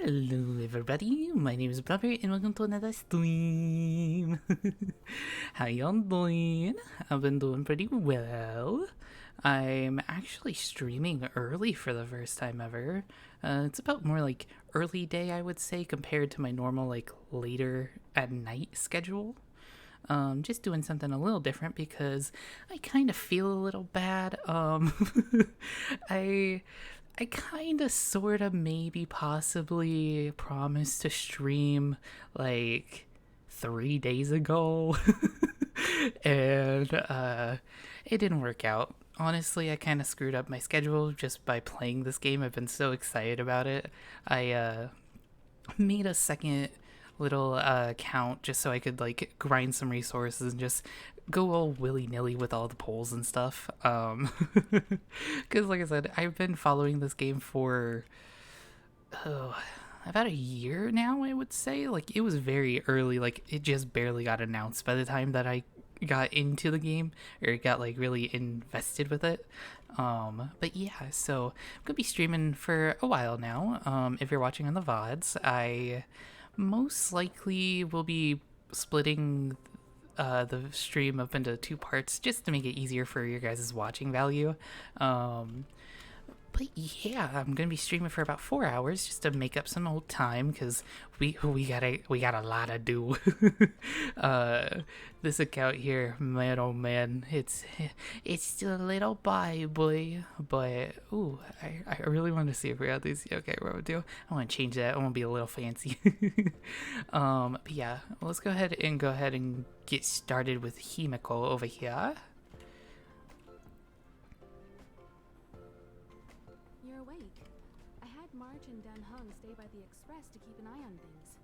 Hello everybody, my name is Brother and welcome to another stream. How y'all doing? I've been doing pretty well. I'm actually streaming early for the first time ever. It's about more like early day I would say compared to my normal like later at night schedule. Just doing something a little different because I kind of feel a little bad. I I kind of, sort of, maybe, possibly promised to stream like 3 days ago, and it didn't work out. Honestly, I kind of screwed up my schedule just by playing this game. I've been so excited about it. I made a second little account just so I could like grind some resources and just go all willy-nilly with all the polls and stuff. Because like I said, I've been following this game for about a year now, I would say. Like, it was very early, like it just barely got announced by the time that I got into the game or got like really invested with it. But yeah, so I'm gonna be streaming for a while now. If you're watching on the VODs, I most likely will be splitting the stream up into two parts just to make it easier for your guys' watching value. But yeah, I'm gonna be streaming for about 4 hours just to make up some old time because we got a lot to do. This account here, man, oh man, it's still a little boy, but ooh, I really want to see if we got these. Okay, what we'll do? I want to change that. I want to be a little fancy. But yeah, let's go ahead and get started with Himiko over here. March and Dan Hung stay by the express to keep an eye on things.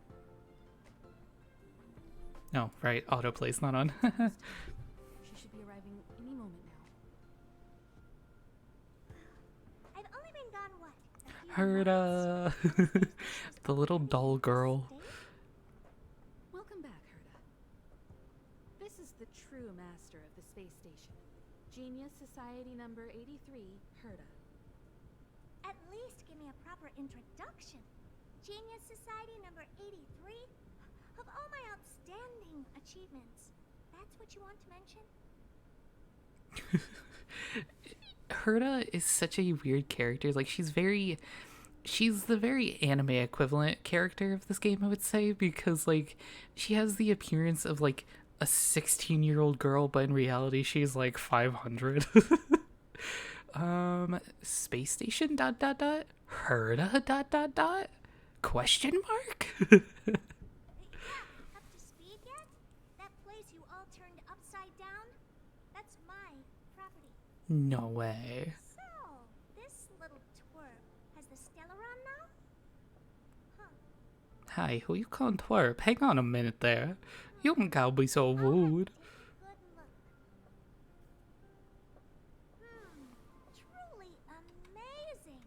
Oh, right, autoplay's not on. She should be arriving any moment now. I've only been gone what? Herda, the little doll girl. Welcome back, Herda. This is the true master of the space station. Genius Society number 83, Herda. At least give me a proper introduction. Genius Society number 83? Of all my outstanding achievements, that's what you want to mention? Herda is such a weird character. Like, she's the very anime equivalent character of this game, I would say, because like she has the appearance of like a 16-year-old girl, but in reality she's like 500. Space station ... Herda ... question mark? Yeah, up to speed yet? That place you all turned upside down? That's my property. No way. So, this little twerp has the Stellaron now? Huh. Hi, who you calling twerp? Hang on a minute there. You don't gotta be so rude. Good look. Truly amazing.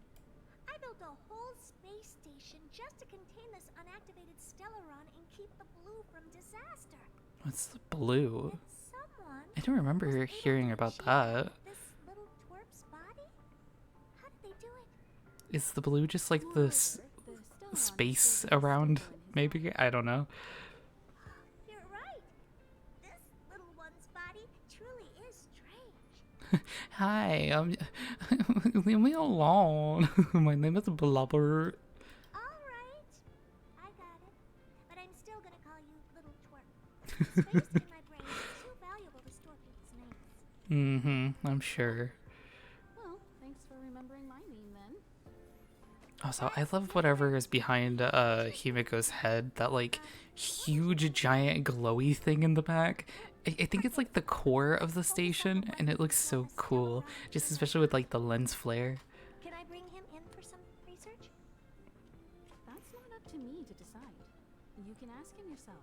I built a whole space station just to contain this unactivated Stellaron and keep the blue from disaster. What's the blue? And someone I don't remember was able hearing to about achieve that. this little twerp's body? How did they do it? Is the blue just like the Stellaron space still around? stable in his Maybe? body. I don't know. You're right. This little one's body truly is strange. Hi, leave me alone. My name is Blubber. All right. I got it. But I'm still gonna call you little twerp. Space in my brain is too valuable to store people's names. I'm sure. Well, thanks for remembering my name then. Also, I love whatever is behind Himiko's head. That like huge giant glowy thing in the back. I think it's like the core of the station, and it looks so cool. Just especially with like the lens flare. Can I bring him in for some research? That's not up to me to decide. You can ask him yourself.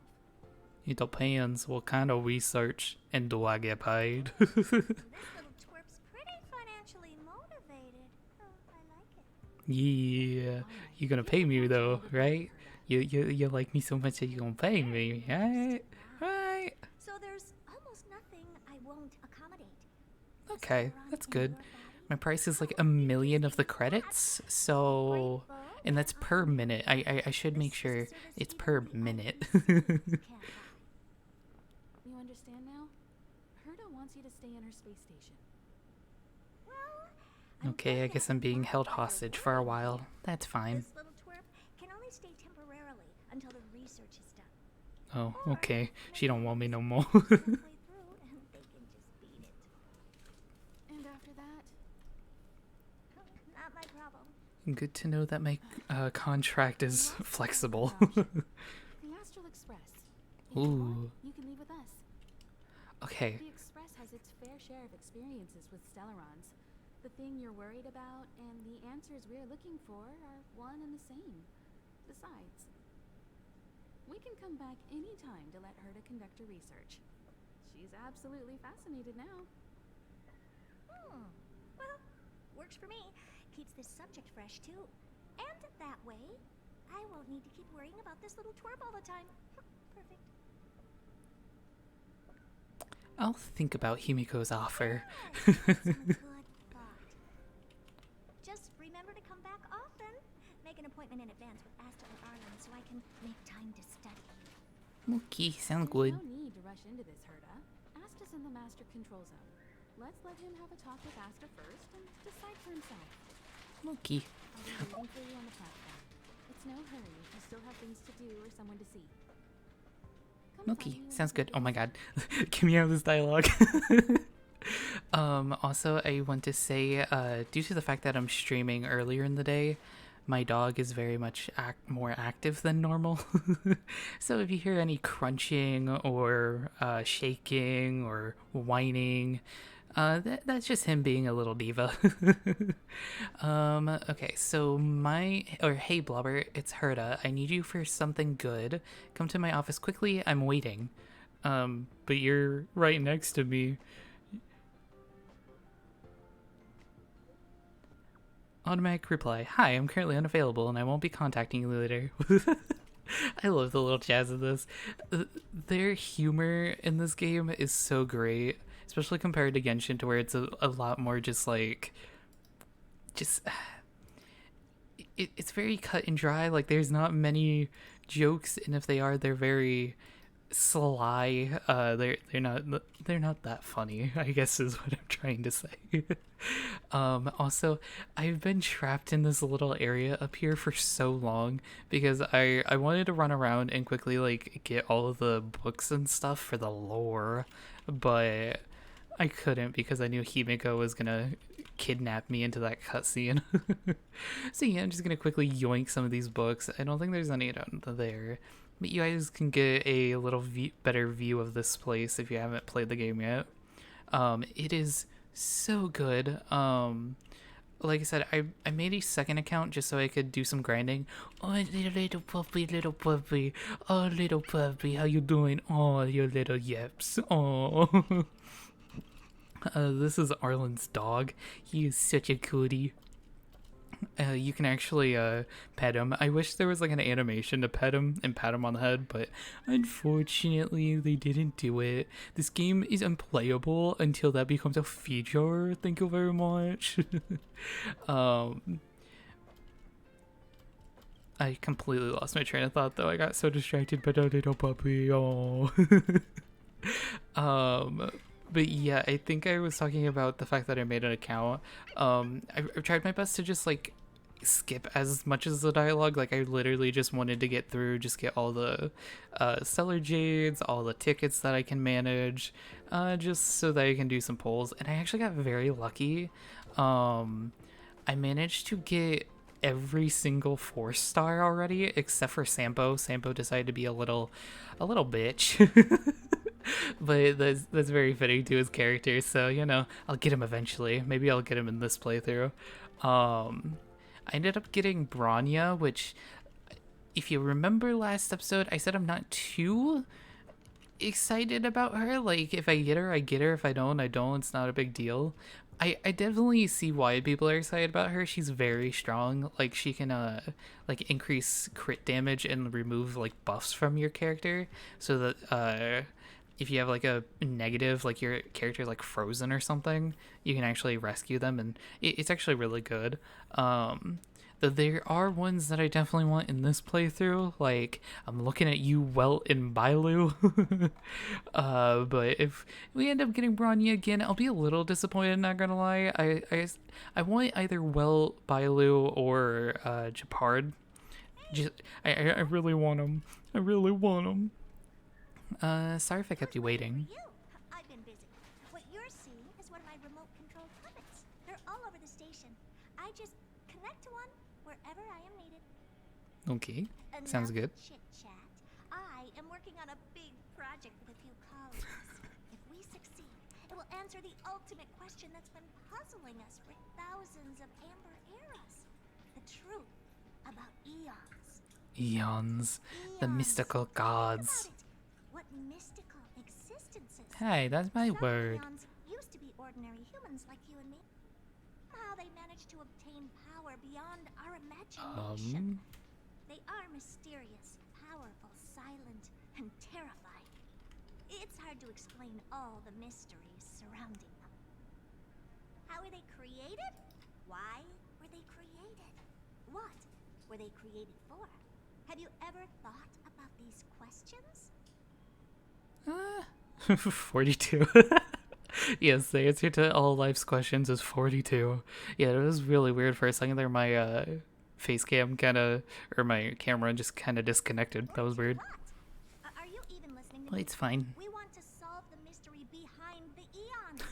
It depends what kind of research, and do I get paid? This little twerp's pretty financially motivated. Oh, I like it. Yeah, you're gonna pay me though, right? You like me so much that you're gonna pay me, right? Right. So there's almost nothing I won't accommodate. Okay, that's good. My price is like 1 million of the credits, so And that's per minute. I should make This is a sure service it's even per the minute. NPCs can't buy. You understand now? Herda wants you to stay in her space station. Well, I'm Okay, I going to guess have I'm to being modify held your hostage for a wording while. here. That's fine. This little twerp can only stay temporarily until the research is done. Oh, Or okay. She maybe don't want me no the more. research is halfway through and they can just beat it. And after that, Not my problem. Good to know that my contract you is also have flexible. another option. The Astral Express. If you Ooh. want, you can leave with us. Okay. The Express has its fair share of experiences with Stellarons. The thing you're worried about and the answers we're looking for are one and the same. Besides, we can come back any time to let Herda conduct her research. She's absolutely fascinated now. Well, works for me. Keeps this subject fresh, too. And that way, I won't need to keep worrying about this little twerp all the time. Perfect. I'll think about Himiko's offer. Yes, that's a good thought. Just remember to come back often. Make an appointment in advance with Astral Ireland so I can make time to study. Okay, sounds There's good. no need to rush into this, Herda. Asta's in the Master Control Zone. Let's let him have a talk with Asta first and decide for himself. Okay. I'll be waiting for you on the platform. It's no hurry if you still have things to do or someone to see. Come Okay, find me when sounds you good. get Oh my here. god. Get me out of this dialogue. Also, I want to say, due to the fact that I'm streaming earlier in the day, my dog is very much more active than normal. So if you hear any crunching or shaking or whining, that's just him being a little diva. Okay, so hey Blobber, it's Herda. I need you for something good. Come to my office quickly. I'm waiting. But you're right next to me. Automatic reply. Hi, I'm currently unavailable and I won't be contacting you later. I love the little jazz of this. Their humor in this game is so great, especially compared to Genshin, to where it's a lot more just like, just it's very cut and dry. Like there's not many jokes, and if they are, they're very sly. They're not that funny, I guess is what I'm trying to say. Also, I've been trapped in this little area up here for so long because I wanted to run around and quickly like get all of the books and stuff for the lore, but I couldn't because I knew Himiko was gonna kidnap me into that cutscene. So yeah, I'm just gonna quickly yoink some of these books. I don't think there's any down there, but you guys can get a little better view of this place if you haven't played the game yet. It is so good. Like I said, I made a second account just so I could do some grinding. Oh, little puppy, little puppy. Oh, little puppy, how you doing? Oh, you little yips. Oh. This is Arlen's dog. He is such a cutie. You can actually pet him. I wish there was like an animation to pet him and pat him on the head, but unfortunately they didn't do it. This game is unplayable until that becomes a feature. Thank you very much. I completely lost my train of thought though. I got so distracted by the little puppy. Oh. But yeah, I think I was talking about the fact that I made an account. I've tried my best to just like skip as much as the dialogue. Like I literally just wanted to get through, just get all the stellar jades, all the tickets that I can manage, just so that I can do some polls. And I actually got very lucky. I managed to get every single 4-star already except for Sampo. Sampo decided to be a little bitch. But that's very fitting to his character, so you know, I'll get him eventually. Maybe I'll get him in this playthrough. I ended up getting Branya, which, if you remember last episode, I said I'm not too excited about her. Like, if I get her, I get her. If I don't, I don't. It's not a big deal. I definitely see why people are excited about her. She's very strong. Like, she can like increase crit damage and remove like buffs from your character, so that if you have like a negative, like your character like frozen or something, you can actually rescue them, and it's actually really good. There are ones that I definitely want in this playthrough. Like, I'm looking at you, Welt and Bailu. But if we end up getting Bronya again, I'll be a little disappointed, not gonna lie. I want either Welt, Bailu, or Japard. Just, I really want them. I really want them. Sorry if I kept you waiting. For you. I've been busy. What you're seeing is one of my remote control puppets. They're all over the station. I just connect to one wherever I am needed. Okay, sounds good. Chit chat. I am working on a big project with a few colleagues. If we succeed, it will answer the ultimate question that's been puzzling us for thousands of amber eras. The truth about eons. Eons, the mystical gods. What mystical existences? Hey, that's my Some word. eons used to be ordinary humans like you and me. How they managed to obtain power beyond our imagination. They are mysterious, powerful, silent, and terrifying. It's hard to explain all the mysteries surrounding them. How were they created? Why were they created? What were they created for? Have you ever thought about these questions? 42. Yes, the answer to all life's questions is 42. Yeah, it was really weird for a second there. My face cam or my camera just kind of disconnected. That was weird. What? Are you even listening to Well, me? it's fine. We want to solve the mystery behind the eons.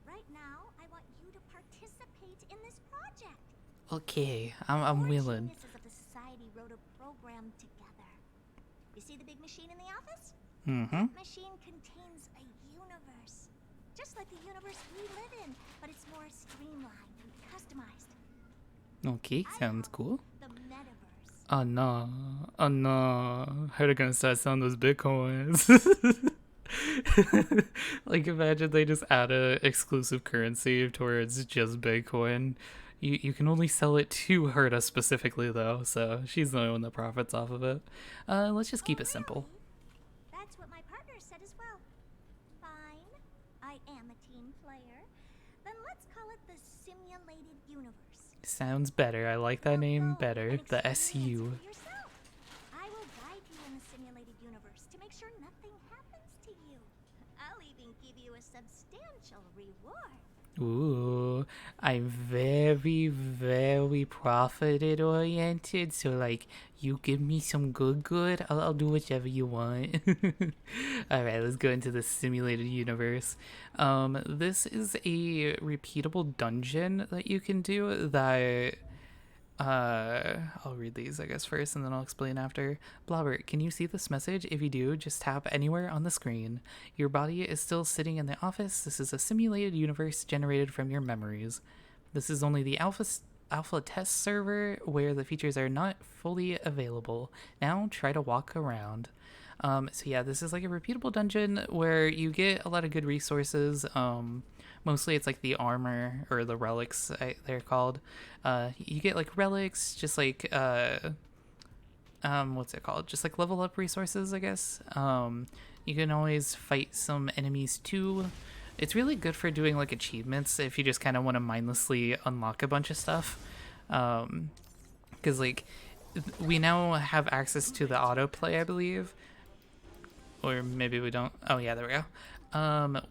Right now, I want you to participate in this project. Okay, I'm Four willing. geniuses of the society wrote a program together. You see the big machine in the office? Mm-hmm. That machine contains a universe. Just like the universe we live in, but it's more streamlined and customized. Okay, sounds cool. The metaverse. Oh no. Oh no. How are they gonna start selling those bitcoins? Like, imagine they just add a exclusive currency towards just Bitcoin. You can only sell it to Herta specifically though, so she's the only one that profits off of it. Let's just keep it simple. Really? That's what my partner said as well. Fine. I am a team player. Then let's call it the simulated universe. Sounds better. I like that name better. The SU. For yourself. I will guide you in the simulated universe to make sure nothing happens to you. I'll even give you a substantial reward. Ooh, I'm very, very profit oriented. So, like, you give me some good, I'll do whichever you want. Alright, let's go into the simulated universe. This is a repeatable dungeon that you can do that I'll read these, I guess, first, and then I'll explain after. Blobbert, can you see this message? If you do, just tap anywhere on the screen. Your body is still sitting in the office. This is a simulated universe generated from your memories. This is only the alpha test server where the features are not fully available. Now try to walk around. So yeah, this is like a repeatable dungeon where you get a lot of good resources. Mostly it's like the armor or the relics they're called. You get like relics, just like what's it called? Just like level up resources, I guess. You can always fight some enemies too. It's really good for doing like achievements if you just kind of want to mindlessly unlock a bunch of stuff. Because like we now have access to the autoplay, I believe. Or maybe we don't. Oh yeah, there we go.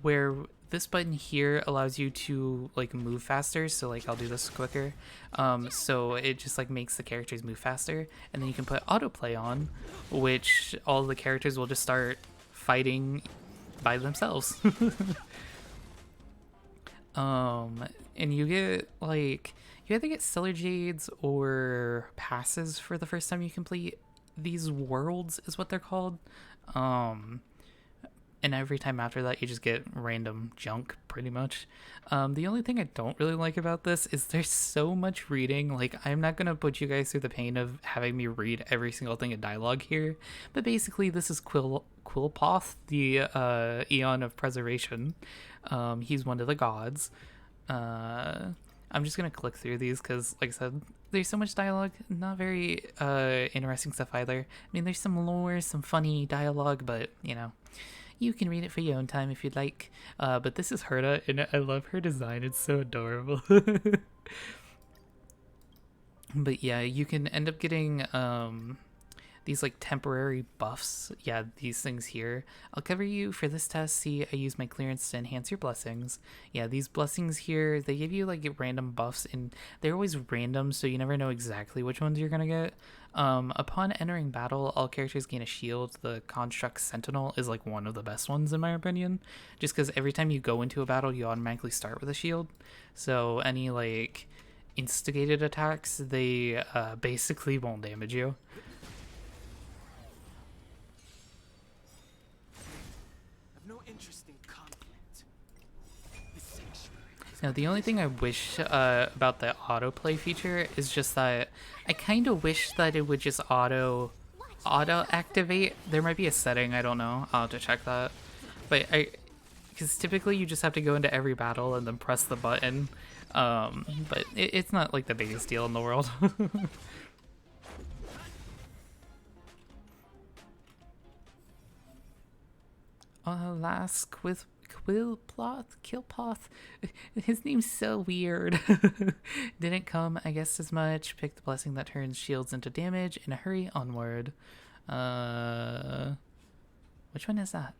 Where this button here allows you to like move faster, so like I'll do this quicker. So it just like makes the characters move faster, and then you can put autoplay on, which all the characters will just start fighting by themselves. And you get like you either get stellar jades or passes for the first time you complete these worlds, is what they're called. And every time after that you just get random junk, pretty much. The only thing I don't really like about this is there's so much reading. Like, I'm not gonna put you guys through the pain of having me read every single thing in dialogue here, but basically this is Quillpoth, the Eon of Preservation. He's one of the gods. I'm just gonna click through these because, like I said, there's so much dialogue, not very interesting stuff either. I mean, there's some lore, some funny dialogue, but you know, you can read it for your own time if you'd like. But this is Herta, and I love her design. It's so adorable. But yeah, you can end up getting these like temporary buffs. Yeah, these things here. I'll cover you for this test. See, I use my clearance to enhance your blessings. Yeah, these blessings here, they give you like random buffs, and they're always random, so you never know exactly which ones you're gonna get. Upon entering battle, all characters gain a shield. The Construct Sentinel is like one of the best ones in my opinion, just because every time you go into a battle, you automatically start with a shield. So any like instigated attacks, they basically won't damage you. Now, the only thing I wish about the autoplay feature is just that I kind of wish that it would just auto activate. There might be a setting, I don't know. I'll have to check that. But because typically you just have to go into every battle and then press the button. But it's not like the biggest deal in the world. Last with Killpoth. His name's so weird. Didn't come, I guess, as much. Pick the blessing that turns shields into damage in a hurry onward. Which one is that?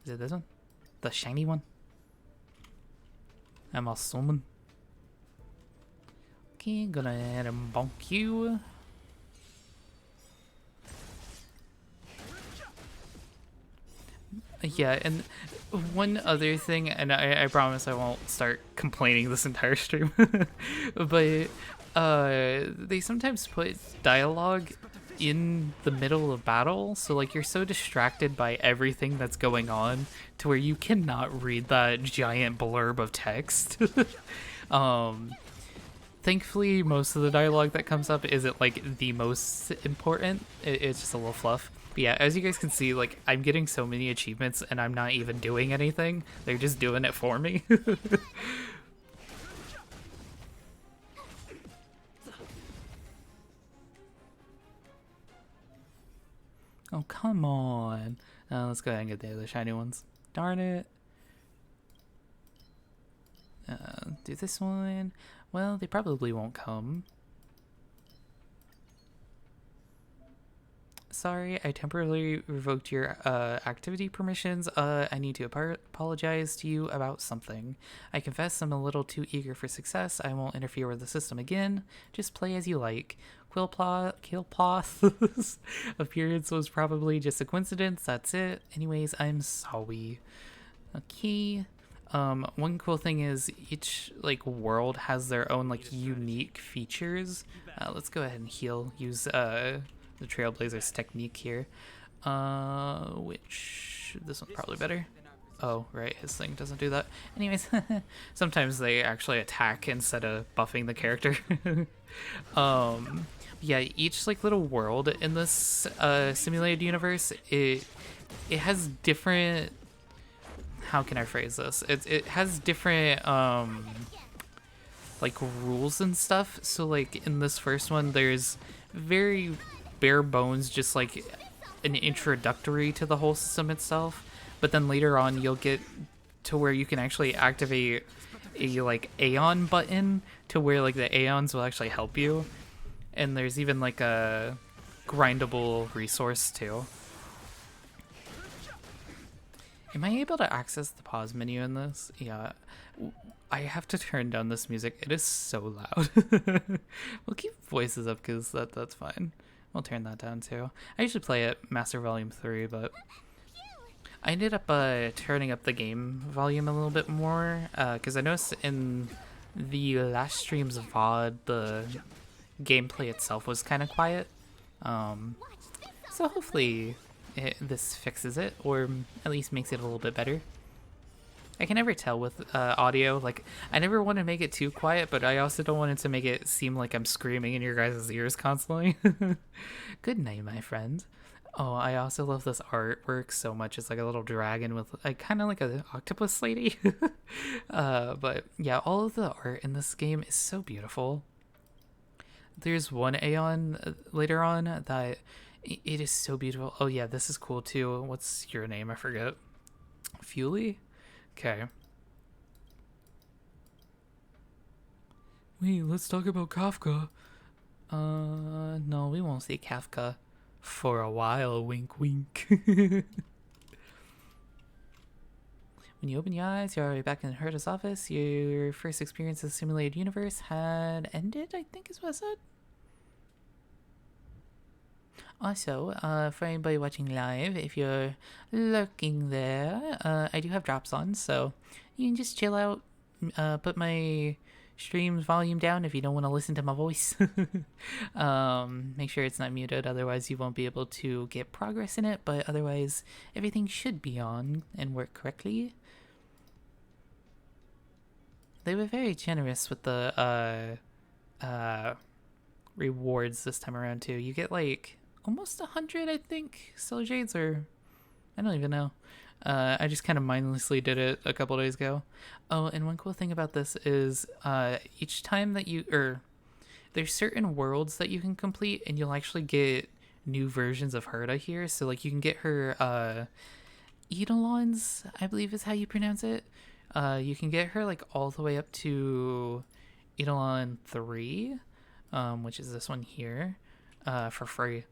Is it this one? The shiny one? I'm assuming. Okay, gonna ahead and bonk you. Yeah, and one other thing, and I promise I won't start complaining this entire stream, but they sometimes put dialogue in the middle of battle, so like you're so distracted by everything that's going on to where you cannot read that giant blurb of text. Thankfully, most of the dialogue that comes up isn't like the most important. It's just a little fluff. But yeah, as you guys can see, like I'm getting so many achievements and I'm not even doing anything. They're just doing it for me. Oh, come on. Let's go ahead and get the other shiny ones. Darn it. Do this one. Well, they probably won't come. Sorry, I temporarily revoked your activity permissions. I need to apologize to you about something. I confess I'm a little too eager for success. I won't interfere with the system again. Just play as you like. Killpoth's appearance was probably just a coincidence. That's it. Anyways, I'm sorry. Okay. One cool thing is each like world has their own like unique features. Let's go ahead and heal. Use the Trailblazer's technique here. Which this one's probably better. Oh, right, his thing doesn't do that. Anyways, sometimes they actually attack instead of buffing the character. Yeah, each like little world in this simulated universe, it has different. How can I phrase this? It has different like rules and stuff. So like in this first one, there's very bare bones, just like an introductory to the whole system itself. But then later on, you'll get to where you can actually activate a like Aeon button to where like the Aeons will actually help you. And there's even like a grindable resource too. Am I able to access the pause menu in this? Yeah. I have to turn down this music. It is so loud. We'll keep voices up because that's fine. We'll turn that down too. I usually play it Master Volume 3, but I ended up turning up the game volume a little bit more because I noticed in the last stream's VOD, the gameplay itself was kind of quiet. So hopefully this fixes it, or at least makes it a little bit better. I can never tell with audio. Like, I never want to make it too quiet, but I also don't want it to make it seem like I'm screaming in your guys' ears constantly. Good night, my friend. Oh, I also love this artwork so much. It's like a little dragon with like kind of like an octopus lady. But yeah, all of the art in this game is so beautiful. There's one Aeon later on that it is so beautiful. Oh yeah, this is cool too. What's your name? I forget. Fuely? Okay. Wait, let's talk about Kafka. No, we won't see Kafka for a while. Wink, wink. When you open your eyes, you're back in Herta's office. Your first experience of the simulated universe had ended, I think is what I said. Also, for anybody watching live, if you're lurking there, I do have drops on, so you can just chill out, put my stream's volume down if you don't want to listen to my voice. Make sure it's not muted, otherwise you won't be able to get progress in it, but otherwise everything should be on and work correctly. They were very generous with the rewards this time around too. You get like almost 100, I think, Stellar Jades, or I don't even know. I just kind of mindlessly did it a couple days ago. Oh, and one cool thing about this is each time that there's certain worlds that you can complete, and you'll actually get new versions of Herta here. So like you can get her Eidolons, I believe is how you pronounce it. You can get her like all the way up to Eidolon 3, which is this one here, for free.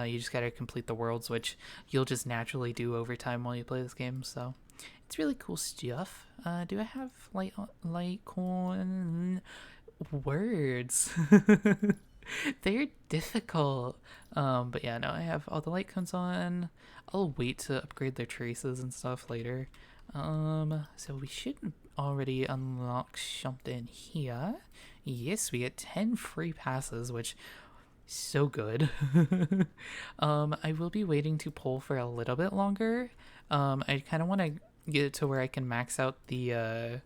You just gotta complete the worlds, which you'll just naturally do over time while you play this game. So it's really cool stuff. Do I have Litecoin words? They're difficult. But yeah, no, I have all the light cones on. I'll wait to upgrade their traces and stuff later. So we should already unlock something here. Yes, we get 10 free passes, which so good. I will be waiting to pull for a little bit longer. I kind of want to get it to where I can max out the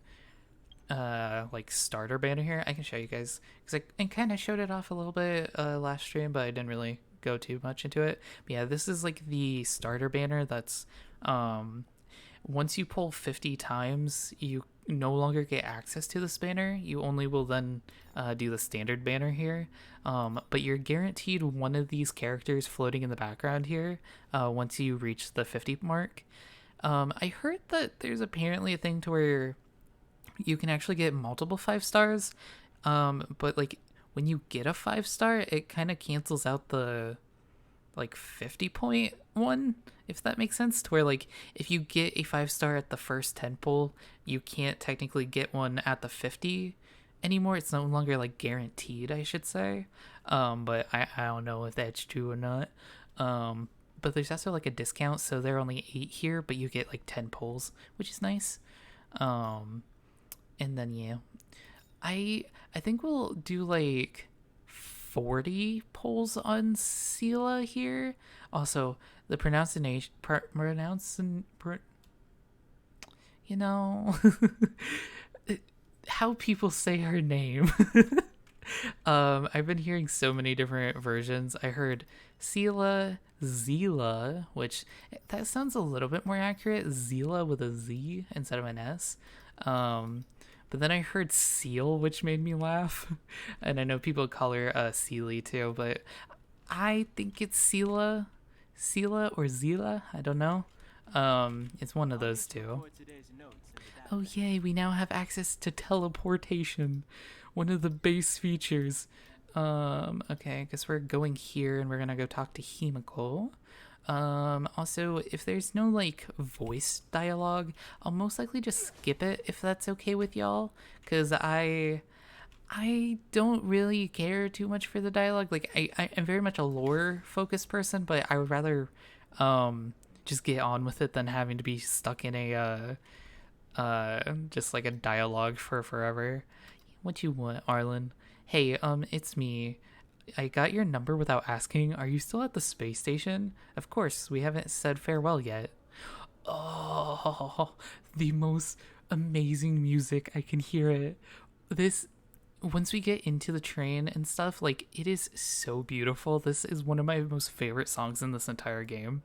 like starter banner here. I can show you guys because I kind of showed it off a little bit last stream, but I didn't really go too much into it. But yeah, this is like the starter banner that's once you pull 50 times, you no longer get access to this banner. You only will then do the standard banner here. But you're guaranteed one of these characters floating in the background here once you reach the 50 mark. I heard that there's apparently a thing to where you can actually get multiple 5 stars. But like when you get a 5-star, it kind of cancels out the like 50 point one, if that makes sense, to where like if you get a 5-star at the first 10 pull, you can't technically get one at the 50 anymore. It's no longer like guaranteed, I should say. But I don't know if that's true or not. But there's also like a discount, so there are only 8 here, but you get like 10 pulls, which is nice. And then yeah, I think we'll do like 40 pulls on Sela here. Also, the pronunciation, you know, how people say her name. I've been hearing so many different versions. I heard Sela, Zila, which that sounds a little bit more accurate. Zila with a Z instead of an S. But then I heard Seal, which made me laugh. And I know people call her Sealy too, but I think it's Sela or Zila. I don't know. It's one of those two. Oh yay, we now have access to teleportation. One of the base features. Okay, I guess we're going here and we're gonna go talk to Himiko. Also, if there's no like voice dialogue, I'll most likely just skip it if that's okay with y'all, because I don't really care too much for the dialogue. Like I am very much a lore focused person, but I would rather just get on with it than having to be stuck in a just like a dialogue for forever. What you want, Arlen? Hey, it's me. I got your number without asking. Are you still at the space station? Of course, we haven't said farewell yet. Oh, the most amazing music. I can hear it. Once we get into the train and stuff, like, it is so beautiful. This is one of my most favorite songs in this entire game.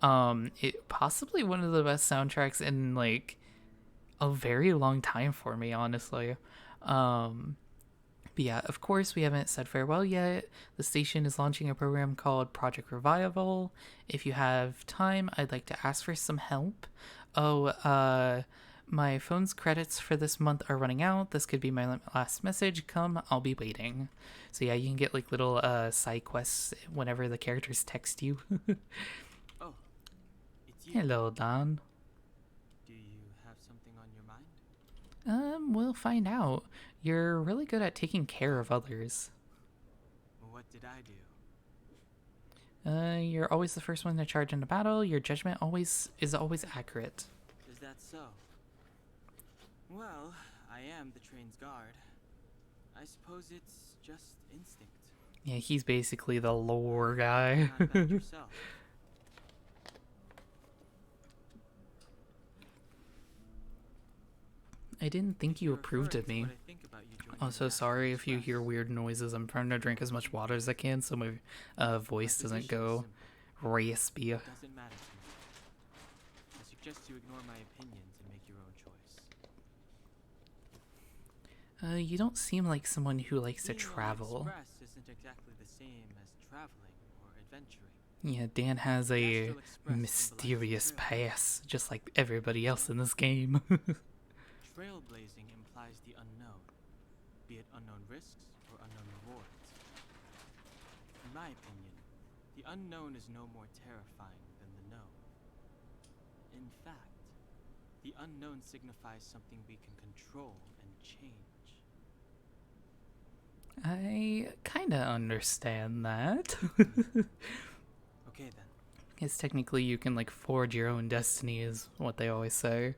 It possibly one of the best soundtracks in, like, a very long time for me, honestly. But yeah, of course, we haven't said farewell yet. The station is launching a program called Project Revival. If you have time, I'd like to ask for some help. Oh, My phone's credits for this month are running out. This could be my last message. Come, I'll be waiting. So yeah, you can get like little side quests whenever the characters text you. Oh, it's you. Hello, Don. Do you have something on your mind? We'll find out. You're really good at taking care of others. What did I do? You're always the first one to charge into battle. Your judgment is always accurate. Is that so? Well, I am the train's guard. I suppose it's just instinct. Yeah, he's basically the lore guy. Not bad yourself. I didn't think you You're approved of referring me. to what I think about you joining Also, the sorry Astral if you hear Express. weird noises. I'm trying to drink as much water as I can so my voice My doesn't position is go simple. raspy. It doesn't matter to me. I suggest you ignore my opinions and make your own choice. You don't seem like someone who likes to Being on the travel. Express isn't exactly the same as traveling or adventuring. Yeah, Dan has a Astral Express mysterious symbolizes past, just like everybody else in this game. Trailblazing implies the unknown, be it unknown risks or unknown rewards. In my opinion, the unknown is no more terrifying than the known. In fact, the unknown signifies something we can control and change. I kinda understand that. Okay then, Because technically you can like forge your own destiny is what they always say.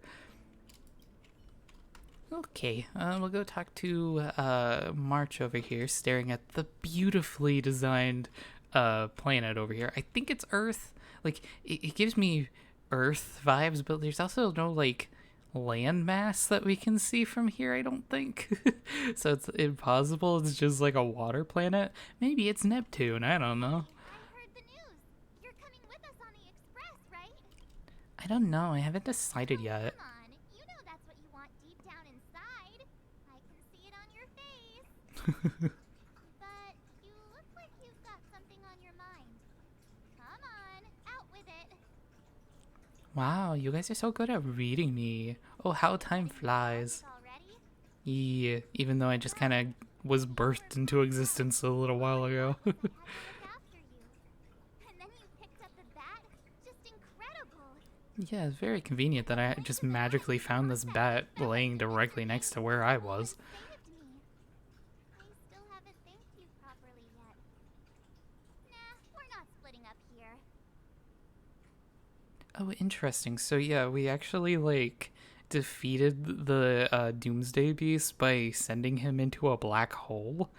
Okay, we'll go talk to March over here, staring at the beautifully designed planet over here. I think it's Earth. Like, it gives me Earth vibes, but there's also no, like, landmass that we can see from here, I don't think. So it's impossible. It's just like a water planet. Maybe it's Neptune. I don't know. I heard the news. You're coming with us on the Express, right? I don't know. I haven't decided yet. Come on. You know that's what you want deep down inside. I can see it on your face. But you look like you've got something on your mind. Come on, out with it. Wow, you guys are so good at reading me. Oh, how time flies. Already? Yeah, even though I just kind of was birthed into existence a little while ago. I had to look after you. And then you picked up the bat. Just incredible. Yeah, it's very convenient that I just magically found this bat laying directly next to where I was. Saved me. I still haven't thanked you properly yet. Nah, we're not splitting up here. Oh, interesting. So yeah, we actually like defeated the Doomsday Beast by sending him into a black hole.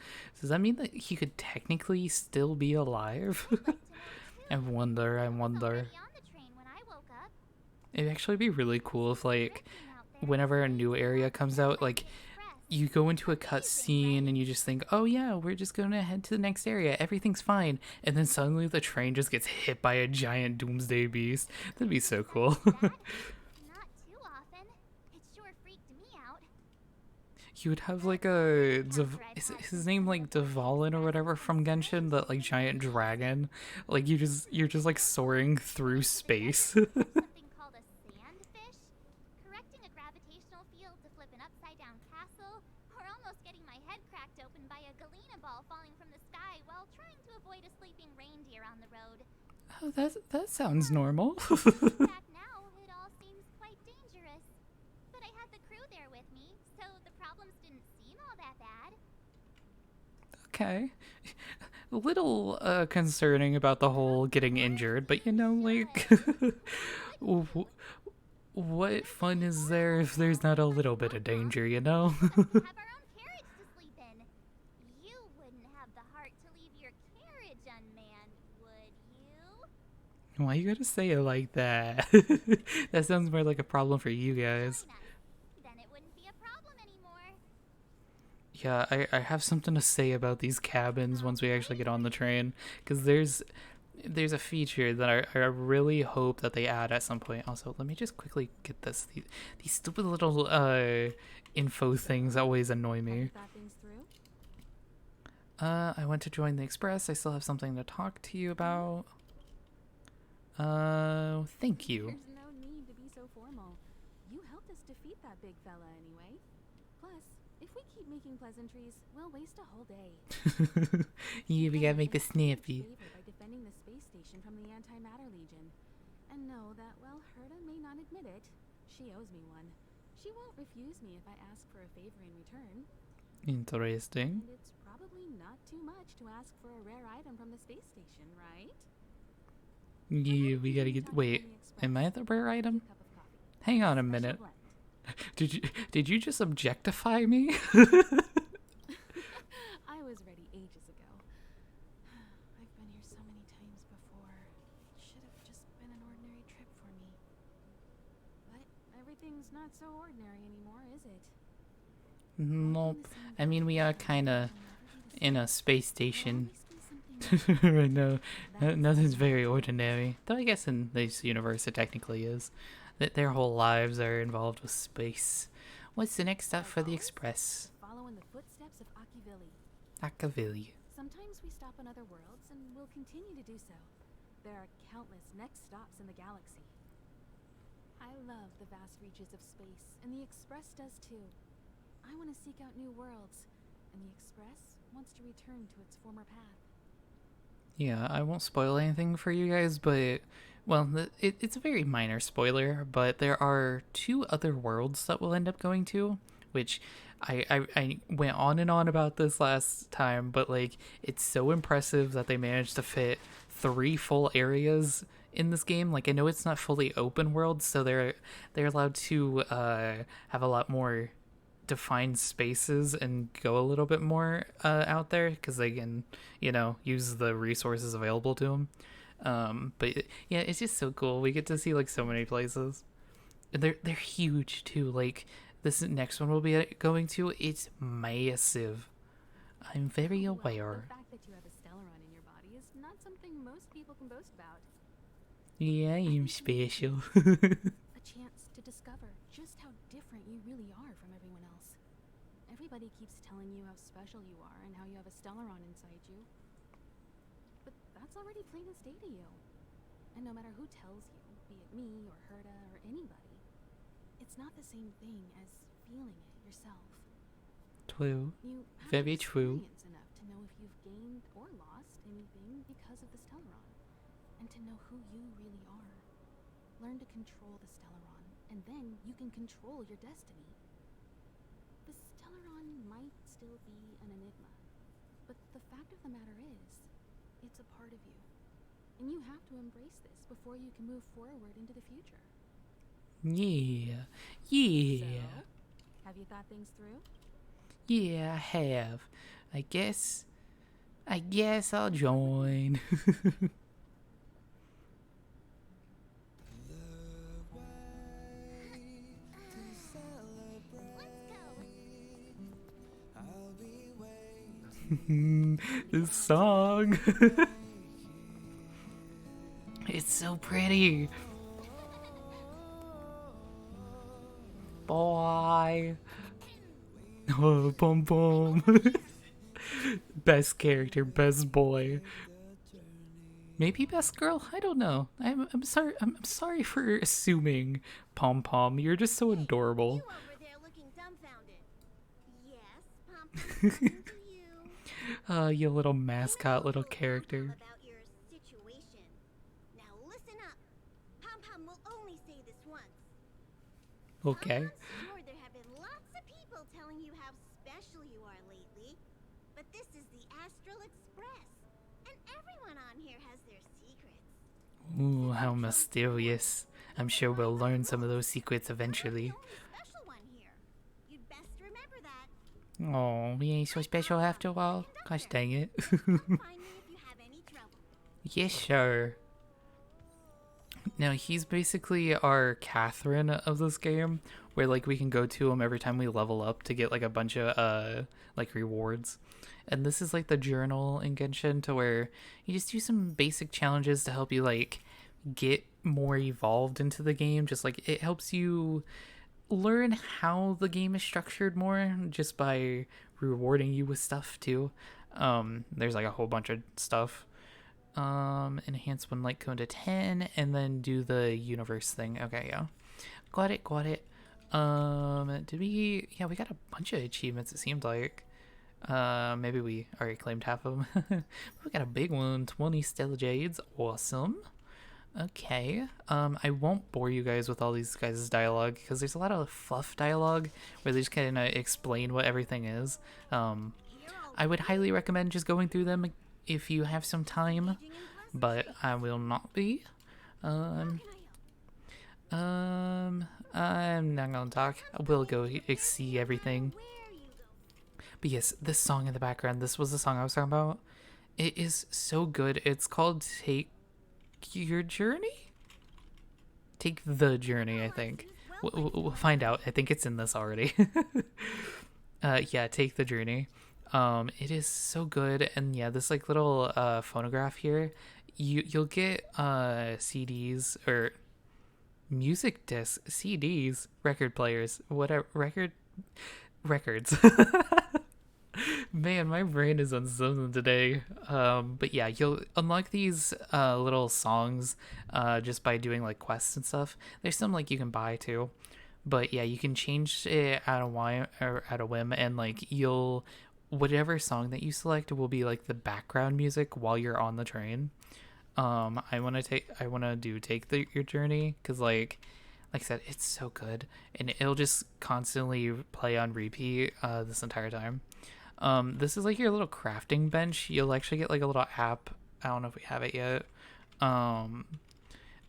Does that mean that he could technically still be alive? I wonder. Already on the train when I woke up. It'd actually be really cool if like whenever a new area comes out, like you go into a cutscene and you just think, oh yeah, we're just gonna head to the next area, everything's fine, and then suddenly the train just gets hit by a giant Doomsday Beast. That'd be so cool. Not too often. It sure freaked me out. You would have like a is his name like Devalin or whatever from Genshin, that like giant dragon. Like you're just like soaring through space. Something called a sandfish. Correcting a gravitational field to flip an upside down castle, or almost getting my head cracked open by a galena ball falling from the sky while trying to avoid a sleeping reindeer on the road. Oh, that sounds normal. Back now, it all seems quite dangerous. But I had the crew there with me, so the problems didn't seem all that bad. Okay. A little concerning about the whole getting injured, but you know, like, what fun is there if there's not a little bit of danger, you know? Have our own carriage to sleep in. You wouldn't have the heart to leave your carriage unmanned, would you? Why you gotta say it like that? That sounds more like a problem for you guys. Why not? Then it wouldn't be a problem anymore. Yeah, I have something to say about these cabins once we actually get on the train, because there's a feature that I really hope that they add at some point. Also, let me just quickly get this. These stupid little info things always annoy me. Thought things through? I went to join the Express. I still have something to talk to you about. Thank you. There's no need to be so formal. You helped us defeat that big fella anyway. Plus, if we keep making pleasantries, we'll waste a whole day. Yeah, we gotta make this Then I can snappy. return the favor by defending the space station from the Antimatter Legion. And know that while Herta may not admit it, she owes me one. She won't refuse me if I ask for a favor in return. Interesting. And it's probably not too much to ask for a rare item from the space station, right? Yeah, we gotta get. Wait, am I the rare item? Cup of coffee. Hang on a Special minute. blend. Did you just objectify me? I was ready ages ago. I've been here so many times before. It should have just been an ordinary trip for me. But everything's not so ordinary anymore, is it? Nope. I mean, we are kinda in a space station Always be something right now. Nothing's very ordinary. Though I guess in this universe it technically is. That their whole lives are involved with space. What's the next stop for the express? follow in the footsteps of Akivili. Akavili. Sometimes we stop on other worlds, and we'll continue to do so. There are countless next stops in the galaxy. I love the vast reaches of space, and the Express does too. I want to seek out new worlds, and the Express wants to return to its former path. Yeah, I won't spoil anything for you guys, but well, it's a very minor spoiler, but there are 2 other worlds that we'll end up going to, which I went on and on about this last time, but like it's so impressive that they managed to fit 3 full areas in this game. Like I know it's not fully open world, so they're allowed to have a lot more defined spaces and go a little bit more out there because they can, use the resources available to them. But yeah, it's just so cool. We get to see like so many places. And they're huge too. Like this next one we'll be going to, it's massive. I'm very Well, aware. the fact that you have a Stellaron in your body is not something most people can boast about. Yeah, I'm special. A chance to discover just how different you really are from everyone else. Everybody keeps telling you how special you are and how you have a Stellaron inside you. But that's already plain as day to you. And no matter who tells you, be it me or Herta or anybody, it's not the same thing as feeling it yourself. True. You have Very true. experience enough to know if you've gained or lost anything because of the Stellaron, and to know who you really are. Learn to control the Stellaron, and then you can control your destiny. The Stellaron might still be an enigma, but the fact of the matter is, it's a part of you. And you have to embrace this before you can move forward into the future. Yeah. Yeah. So, have you thought things through? Yeah, I have. I guess I'll join. This song. It's so pretty. Boy. Oh, pom pom. Best character, best boy. Maybe best girl? I don't know. I'm sorry. I'm sorry for assuming Pom Pom. You're just so adorable. You over there looking dumbfounded. Yes, Pom Pom, to you. You little mascot, little character. About your situation. Now listen up. Pom Pom will only say this once. Okay. I'm sure there have been lots of people telling you how special you are lately, but this is the Astral Express, and everyone on here has their secrets. Ooh, how mysterious. I'm sure we'll learn some of those secrets eventually. I'm the only special one here. You'd best remember that. Oh, we ain't so special after all. Gosh dang it. Find me if you have any trouble. Yes, sir. Now, he's basically our Catherine of this game, where, like, we can go to him every time we level up to get, like, a bunch of, like, rewards. And this is, like, the journal in Genshin, to where you just do some basic challenges to help you, like, get more evolved into the game. Just, like, it helps you learn how the game is structured more, just by rewarding you with stuff, too. There's, like, a whole bunch of stuff. Enhance one light cone to 10, and then do the universe thing. Okay, yeah. Got it. Did we? Yeah, we got a bunch of achievements. It seemed like. Maybe we already claimed half of them. We got a big one. 20 Stellar Jades. Awesome. Okay. I won't bore you guys with all these guys' dialogue because there's a lot of fluff dialogue where they just kind of explain what everything is. I would highly recommend just going through them if you have some time, but I will not be. I'm not gonna talk. I will go see everything. But yes, this song in the background, this was the song I was talking about. It is so good. It's called Take Your Journey? Take the Journey, I think. We'll find out. I think it's in this already. Yeah, Take the Journey. It is so good. And yeah, this like little phonograph here, you'll get CDs or music discs, CDs, record players, whatever, records. Man, my brain is on something today. But yeah, you'll unlock these little songs just by doing like quests and stuff. There's some like you can buy too. But yeah, you can change it at a whim, and like you'll whatever song that you select will be like the background music while you're on the train. I want to do your journey because like I said, it's so good, and it'll just constantly play on repeat this entire time. This is like your little crafting bench. You'll actually get like a little app. I don't know if we have it yet.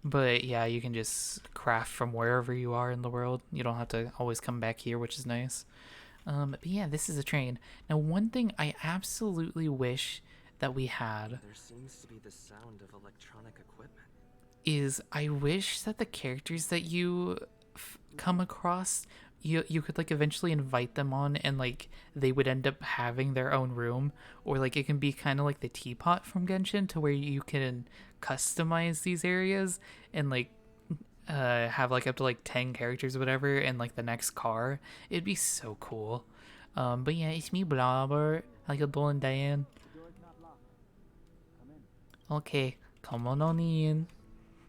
But yeah, you can just craft from wherever you are in the world. You don't have to always come back here, which is nice. But yeah, this is a train. Now, one thing I absolutely wish that we had There seems to be the sound of electronic equipment. is I wish that the characters that you come across, you could like eventually invite them on, and like they would end up having their own room, or like it can be kind of like the teapot from Genshin, to where you can customize these areas and like have like up to like 10 characters or whatever, and like the next car. It'd be so cool. But yeah, it's me, Blobber. How you doing, Dan? Okay, come on in.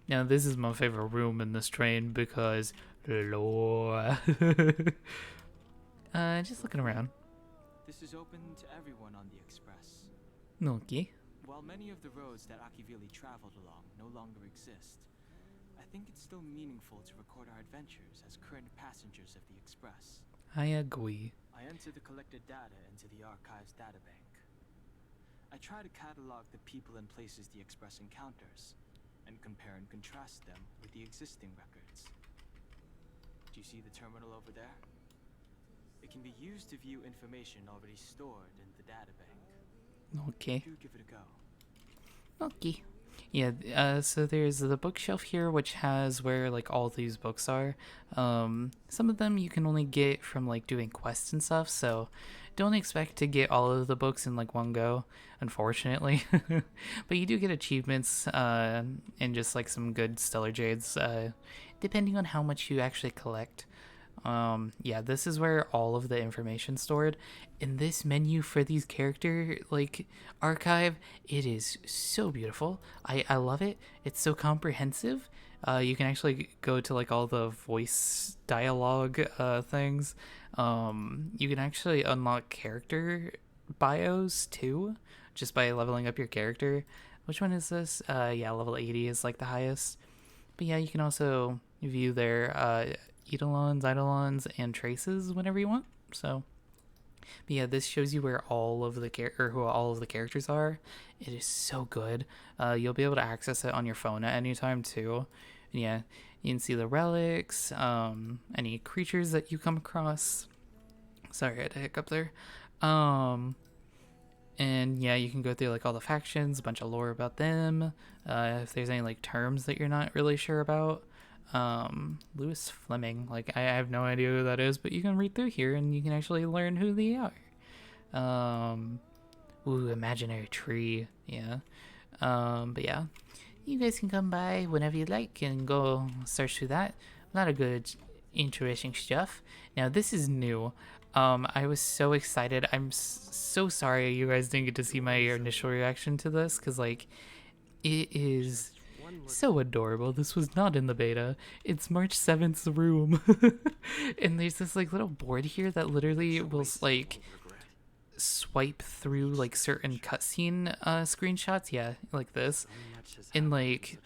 Now this is my favorite room in this train because lore. Just looking around. This is open to everyone on the express. Okay. While many of the roads that Akivili traveled along no longer exist, I think it's still meaningful to record our adventures as current passengers of the express. I agree. I enter the collected data into the archive's databank. I try to catalog the people and places the express encounters, and compare and contrast them with the existing records. Do you see the terminal over there? It can be used to view information already stored in the databank. Okay. Do give it a go. Okay. Yeah, so there's the bookshelf here, which has where like all these books are. Some of them you can only get from like doing quests and stuff, so don't expect to get all of the books in like one go, unfortunately. But you do get achievements and just like some good stellar jades, depending on how much you actually collect. Yeah, this is where all of the information stored. In this menu for these character like archive, it is so beautiful. I love it. It's so comprehensive. You can actually go to like all the voice dialogue things. You can actually unlock character bios too, just by leveling up your character. Which one is this? Yeah, level 80 is like the highest. But yeah, you can also view their eidolons, and traces whenever you want. So, but yeah, this shows you where all of the who all of the characters are. It is so good. You'll be able to access it on your phone at any time too. And yeah, you can see the relics, any creatures that you come across. Sorry, I had a hiccup there. And yeah, you can go through like all the factions, a bunch of lore about them. If there's any like terms that you're not really sure about. Louis Fleming, like I have no idea who that is, but you can read through here and you can actually learn who they are. Ooh, imaginary tree, yeah. But yeah, you guys can come by whenever you like and go search through that. A lot of good, interesting stuff. Now this is new. I was so excited. I'm so sorry you guys didn't get to see my initial reaction to this, because like it is So adorable. This was not in the beta. It's March 7th's room. And there's this like little board here that literally will like swipe through like certain cutscene screenshots. Yeah, like this. And like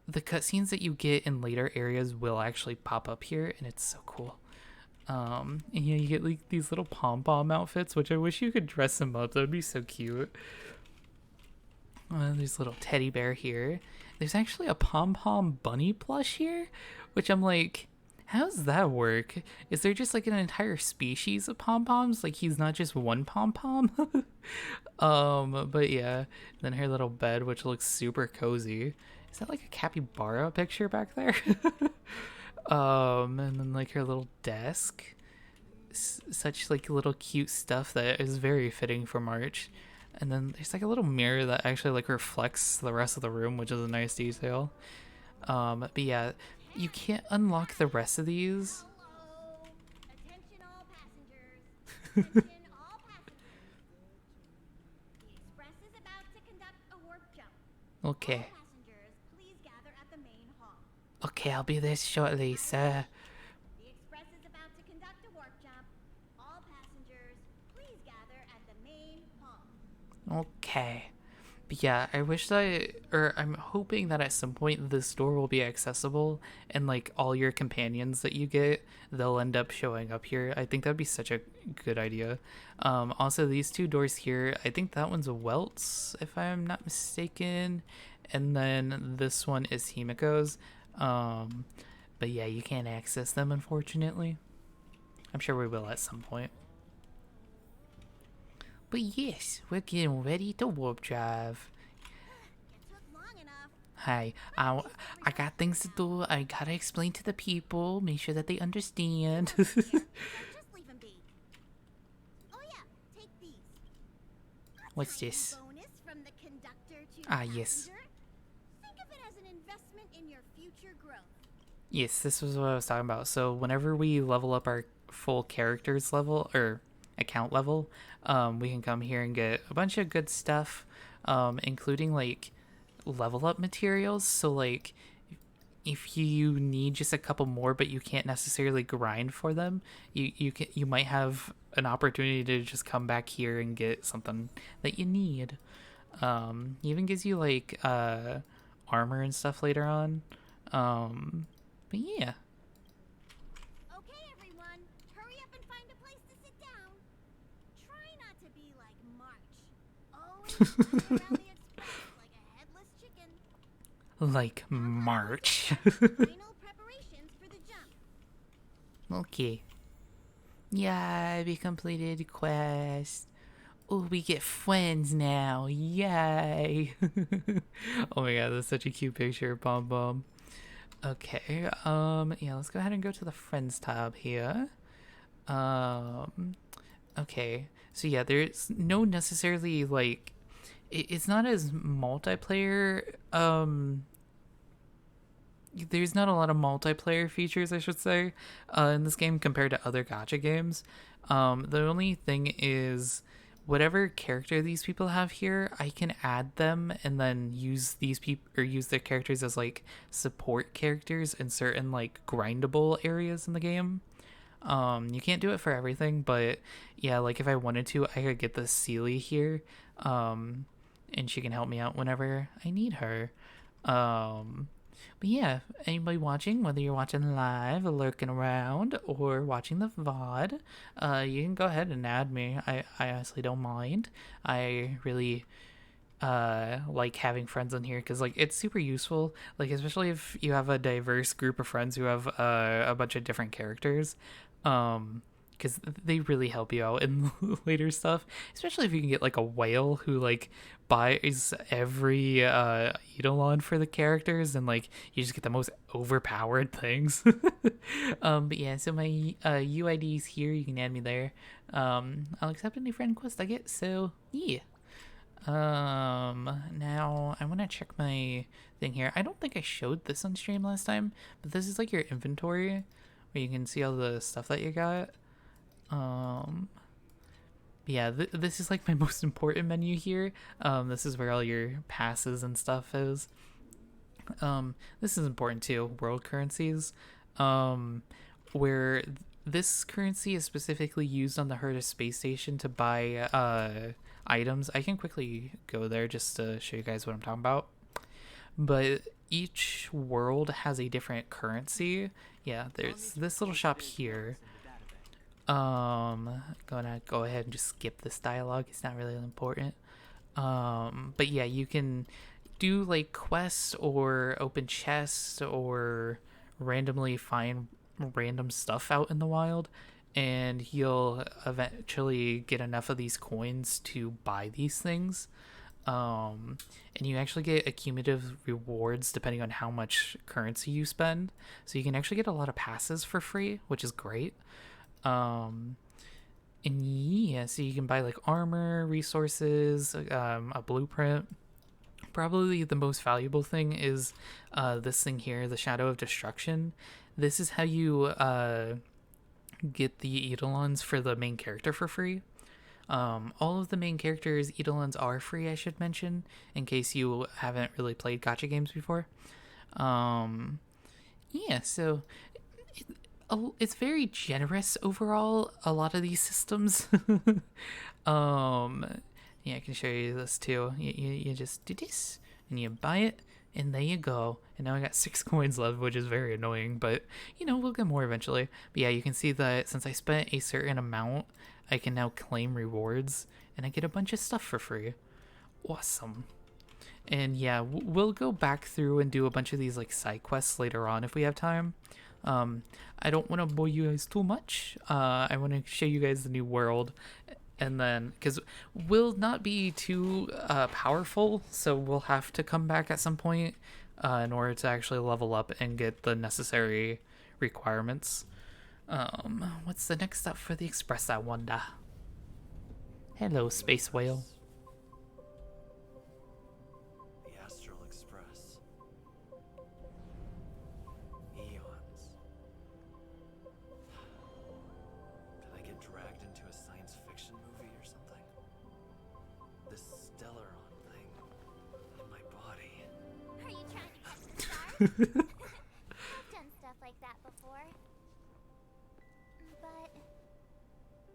the cutscenes that you get in later areas will actually pop up here, and it's so cool. And yeah, you get like these little pom-pom outfits, which I wish you could dress them up. That would be so cute. There's a little teddy bear here. There's actually a pom-pom bunny plush here, which I'm like, how does that work? Is there just like an entire species of pom-poms? Like he's not just one pom-pom? But yeah. Then her little bed, which looks super cozy. Is that like a capybara picture back there? And then like her little desk. Such like little cute stuff that is very fitting for March. And then there's like a little mirror that actually like reflects the rest of the room, which is a nice detail. But yeah, you can't unlock the rest of these. Hello. Attention all passengers. Attention all passengers. The express is about to conduct a warp jump. Okay. All passengers, please gather at the main hall. Okay, I'll be there shortly, sir. The express is about to conduct a warp jump. All passengers, please gather at the main hall. Okay. But yeah, I wish that, or I'm hoping that at some point this door will be accessible and like all your companions that you get, they'll end up showing up here. I think that'd be such a good idea. Also, these two doors here, I think that one's a Welt's, if I'm not mistaken. And then this one is Himiko's. But yeah, you can't access them, unfortunately. I'm sure we will at some point. But yes, we're getting ready to warp drive. It took long enough. Hi, I got things to do. I gotta explain to the people, make sure that they understand. Just leave them be. Oh yeah, take these. What's Tiny this? Bonus from the conductor to the Ah, yes. passenger. Think of it as an investment in your future growth. Yes, this was what I was talking about. So whenever we level up our full characters level, or account level, we can come here and get a bunch of good stuff, including like level up materials. So like if you need just a couple more but you can't necessarily grind for them, you might have an opportunity to just come back here and get something that you need. Even gives you like armor and stuff later on. But yeah. Okay, everyone, hurry up and find a place to sit down. Try not to be like March. Always fly around the express like a headless chicken. Like March. Final preparations for the jump. Okay. Yeah, we completed the quest. Oh, we get friends now. Yay. Oh my god, that's such a cute picture. Bum bum. Okay, yeah, let's go ahead and go to the friends tab here. Okay, so yeah, there's no necessarily like, it's not as multiplayer, there's not a lot of multiplayer features, I should say, in this game compared to other gacha games. The only thing is, whatever character these people have here, I can add them and then use these people, or use their characters as like support characters in certain like grindable areas in the game. You can't do it for everything, but yeah, like if I wanted to, I could get the Sealy here, and she can help me out whenever I need her. But yeah, anybody watching, whether you're watching live, lurking around, or watching the VOD, you can go ahead and add me. I honestly don't mind. I really like having friends on here because like it's super useful, like especially if you have a diverse group of friends who have a bunch of different characters, because they really help you out in later stuff, especially if you can get like a whale who like buys every eidolon for the characters, and like you just get the most overpowered things. But yeah, so my UID is here, you can add me there. I'll accept any friend request I get, so yeah. Now I want to check my thing here. I don't think I showed this on stream last time, but this is like your inventory where you can see all the stuff that you got. Yeah, this is like my most important menu here. This is where all your passes and stuff is. This is important too, world currencies, where this currency is specifically used on the Herta space station to buy items. I can quickly go there just to show you guys what I'm talking about. But each world has a different currency. Yeah, there's this little shop here. Gonna go ahead and just skip this dialogue. It's not really important. But yeah, you can do like quests or open chests or randomly find random stuff out in the wild, and you'll eventually get enough of these coins to buy these things. And you actually get accumulative rewards depending on how much currency you spend. So you can actually get a lot of passes for free, which is great. And yeah, so you can buy like armor, resources, a blueprint. Probably the most valuable thing is this thing here, the Shadow of Destruction. This is how you get the Eidolons for the main character for free. All of the main characters' Eidolons are free, I should mention, in case you haven't really played gacha games before. Yeah, so it's very generous overall, a lot of these systems. Yeah, I can show you this too. You just do this, and you buy it, and there you go. And now I got 6 coins left, which is very annoying, but, you know, we'll get more eventually. But yeah, you can see that since I spent a certain amount, I can now claim rewards, and I get a bunch of stuff for free. Awesome. And yeah, we'll go back through and do a bunch of these like side quests later on if we have time. I don't want to bore you guys too much. I want to show you guys the new world, and then because we'll not be too powerful, so we'll have to come back at some point in order to actually level up and get the necessary requirements. What's the next step for the express, I wonder? Hello, Space Whale. The Astral Express. Eons. Did I get dragged into a science fiction movie or something? This Stellaron thing in my body. Are you trying to catch the stars? I've done stuff like that before. But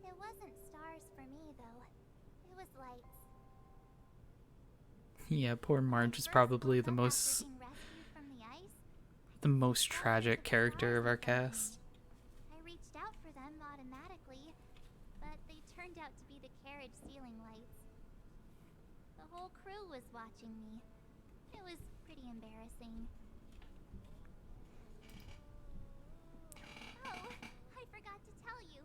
it wasn't stars for me, though. It was lights. Yeah, poor Marge is probably the most tragic character of our cast. I reached out for them automatically, but they turned out to be the carriage ceiling lights. The whole crew was watching me. It was pretty embarrassing. Oh, I forgot to tell you.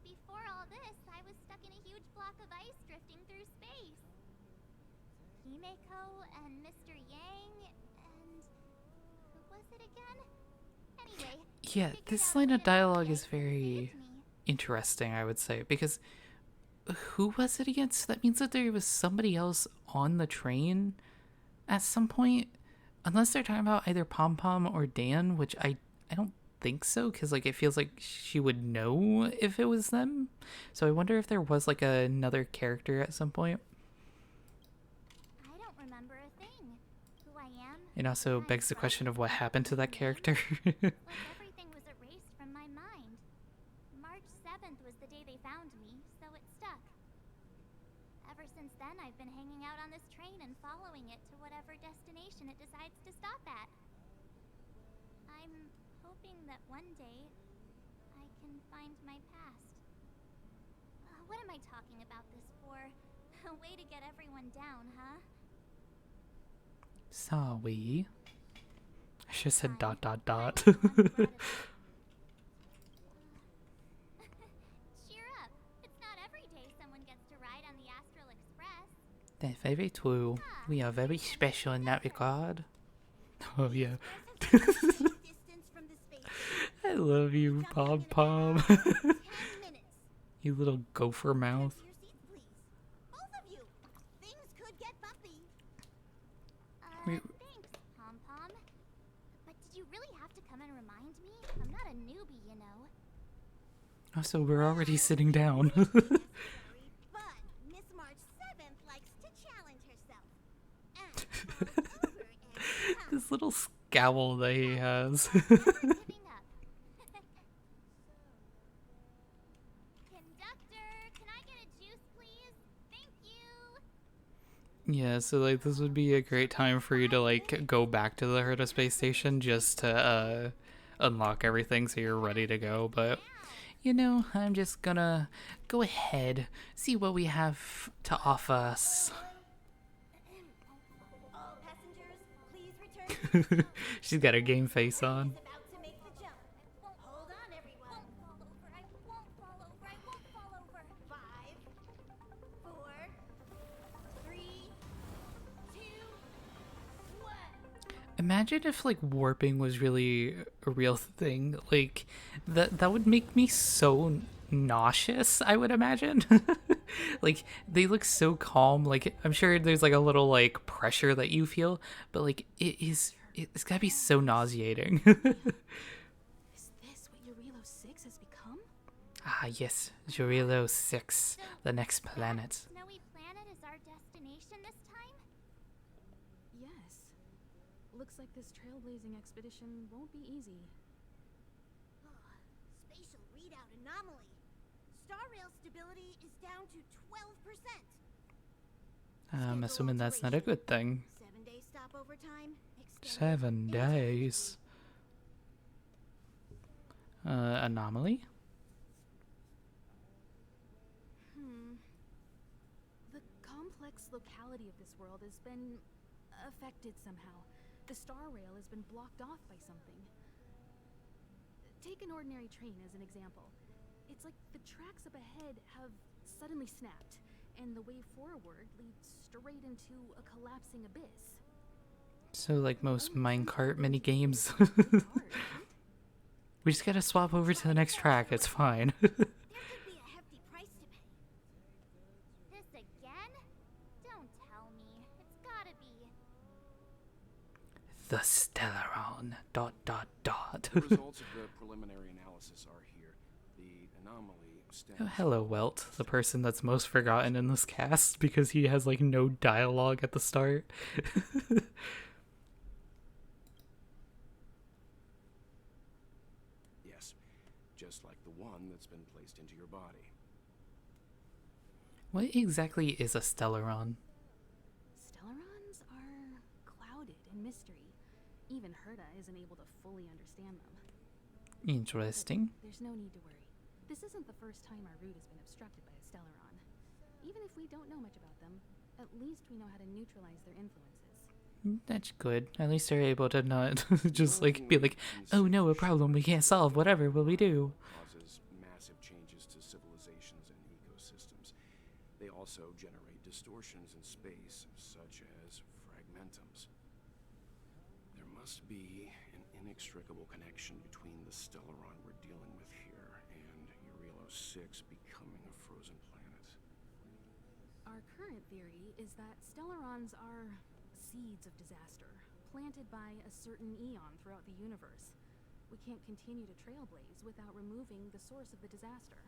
Before all this, I was stuck in a huge block of ice drifting through space. Himeko and Mr. Yang and... who was it again? Anyway... Yeah, this line of dialogue is very interesting, I would say, because who was it again? So that means that there was somebody else on the train at some point, unless they're talking about either Pom Pom or Dan, which I don't think so, because like it feels like she would know if it was them. So I wonder if there was like another character at some point. I don't remember a thing. Who I am. It also begs the question of what happened to that character. Like everything was erased from my mind. March 7th was the day they found me, so it stuck. Ever since then, I've been hanging out on this train and following it to whatever destination it decides to stop at. I'm hoping that one day I can find my past. What am I talking about this for? A way to get everyone down, huh? Sorry. I should have said ... Cheer up. It's not every day someone gets to ride on the Astral Express. That's very true. We are very special in that regard. Oh yeah. I love you, Pom Pom. You little gopher mouth. Thanks, Pom Pom. But did you really have to come and remind me? I'm not a newbie, you know. Also, we're already sitting down. But Miss March 7th likes to challenge herself. And moreover, This little scowl that he has. Giving up. Conductor, can I get a juice, please? Thank you. Yeah, so like this would be a great time for you to like go back to the Herta space station just to unlock everything so you're ready to go, but you know, I'm just gonna go ahead, see what we have to offer us. All passengers, please return. She's got her game face on. About to make the jump. Hold on, everyone. I won't fall over. I won't fall over. 5, 4, 3, 2, 1. Imagine if like warping was really a real thing. Like that would make me so nauseous, I would imagine. Like they look so calm. Like I'm sure there's like a little like pressure that you feel, but like it's gotta be so nauseating. Is this what Eurilo 6 has become? Ah yes, Jurilo 6, the next planet. Snowy Planet is our destination this time? Yes. Looks like this trailblazing expedition won't be easy. Spatial readout anomaly. StarRail stability is down to 12%. I'm assuming that's not a good thing. 7-day stopover time. 7 days. Anomaly? The complex locality of this world has been affected somehow. The star rail has been blocked off by something. Take an ordinary train as an example. It's like the tracks up ahead have suddenly snapped, and the way forward leads straight into a collapsing abyss. So like most minecart mini games. We just gotta swap over to the next track, it's fine. There could be a hefty price to pay. This again? Don't tell me. It's gotta be. The Stellaron. ... The results of the preliminary analysis are here. The anomaly stems. Oh, hello, Welt, the person that's most forgotten in this cast because he has like no dialogue at the start. Yes, just like the one that's been placed into your body. What exactly is a Stellaron? Stellarons are clouded in mystery. Even Herta isn't able to fully understand them. Interesting. But there's no need to worry. This isn't the first time our route has been obstructed by a Stellaron. Even if we don't know much about them, at least we know how to neutralize their influences. That's good. At least they're able to not just like be like, oh no, a problem we can't solve, whatever will we do? Causes massive changes to civilizations and ecosystems. They also generate distortions in space, such as fragmentums. There must be an inextricable connection between the Stellaron we're dealing with here and Eurilo 6 becoming a frozen planet. Our current theory is that Stellarons are seeds of disaster, planted by a certain eon throughout the universe. We can't continue to trailblaze without removing the source of the disaster.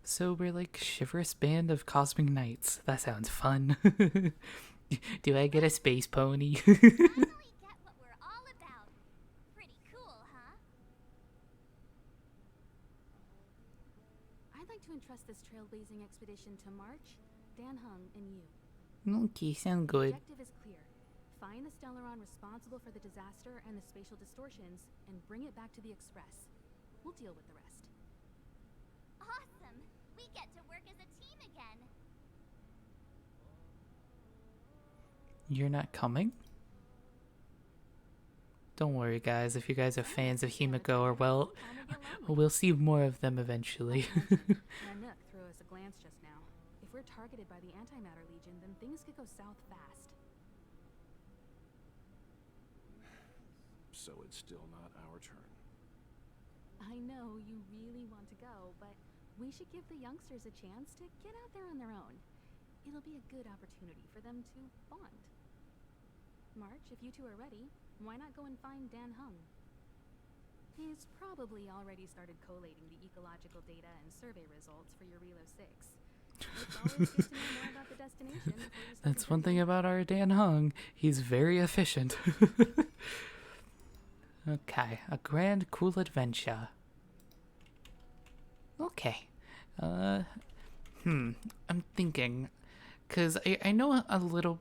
So we're like chivalrous band of cosmic knights. That sounds fun. Do I get a space pony? Finally get what we're all about. Pretty cool, huh? I'd like to entrust this trailblazing expedition to March, Dan Hung, and you. Okay, sound good. The objective is clear. Find the Stellaron responsible for the disaster and the spatial distortions, and bring it back to the Express. We'll deal with the rest. Awesome. We get to work as a team again. You're not coming? Don't worry, guys. If you guys are fans of Himiko or Welt, we'll see more of them eventually. Nanook threw us a glance just now. If we're targeted by the Antimatter Legion, then things could go south fast. So it's still not our turn. I know you really want to go, but we should give the youngsters a chance to get out there on their own. It'll be a good opportunity for them to bond. March, if you two are ready, why not go and find Dan Hung? He's probably already started collating the ecological data and survey results for Eurilo 6. It's always good to know more about the destination before you start the That's one thing journey. about our Dan Hung. He's very efficient. Okay, a grand cool adventure. Okay. I'm thinking, because I know a little,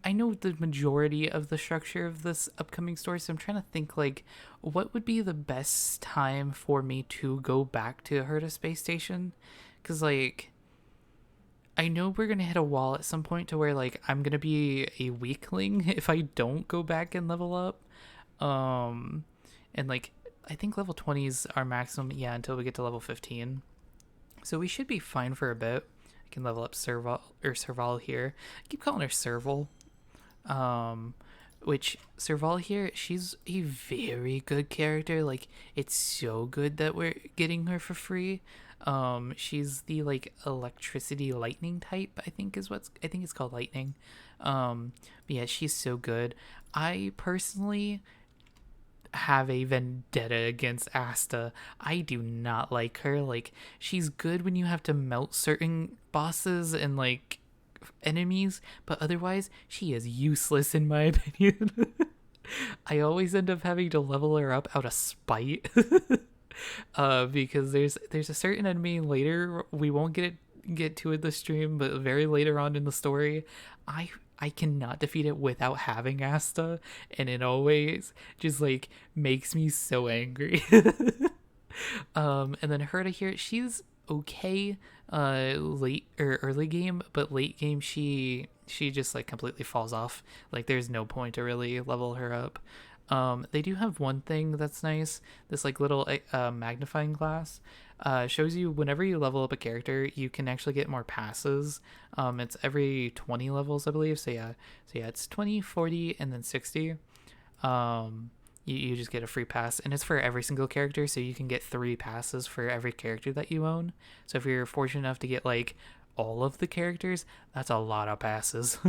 I know the majority of the structure of this upcoming story, so I'm trying to think, like, what would be the best time for me to go back to Herta Space Station? Because, like, I know we're gonna hit a wall at some point to where, like, I'm gonna be a weakling if I don't go back and level up. Um, and, like, I think level 20 is our maximum, yeah, until we get to level 15. So we should be fine for a bit. I can level up Serval here. I keep calling her Serval. Which Serval here, she's a very good character. Like, it's so good that we're getting her for free. She's the like electricity lightning type, I think it's called lightning. But yeah, she's so good. I personally have a vendetta against Asta. I do not like her. Like, she's good when you have to melt certain bosses and like enemies, but otherwise she is useless in my opinion. I always end up having to level her up out of spite. Because there's a certain enemy later, we won't get to it this stream, but very later on in the story, I cannot defeat it without having Asta, and it always just like makes me so angry. And then Herta here, she's okay late or early game, but late game she just like completely falls off. Like, there's no point to really level her up. They do have one thing that's nice. This like little magnifying glass shows you whenever you level up a character, you can actually get more passes. It's every 20 levels, I believe. So yeah, it's 20, 40, and then 60. You just get a free pass, and it's for every single character, so you can get 3 passes for every character that you own. So if you're fortunate enough to get like all of the characters, that's a lot of passes.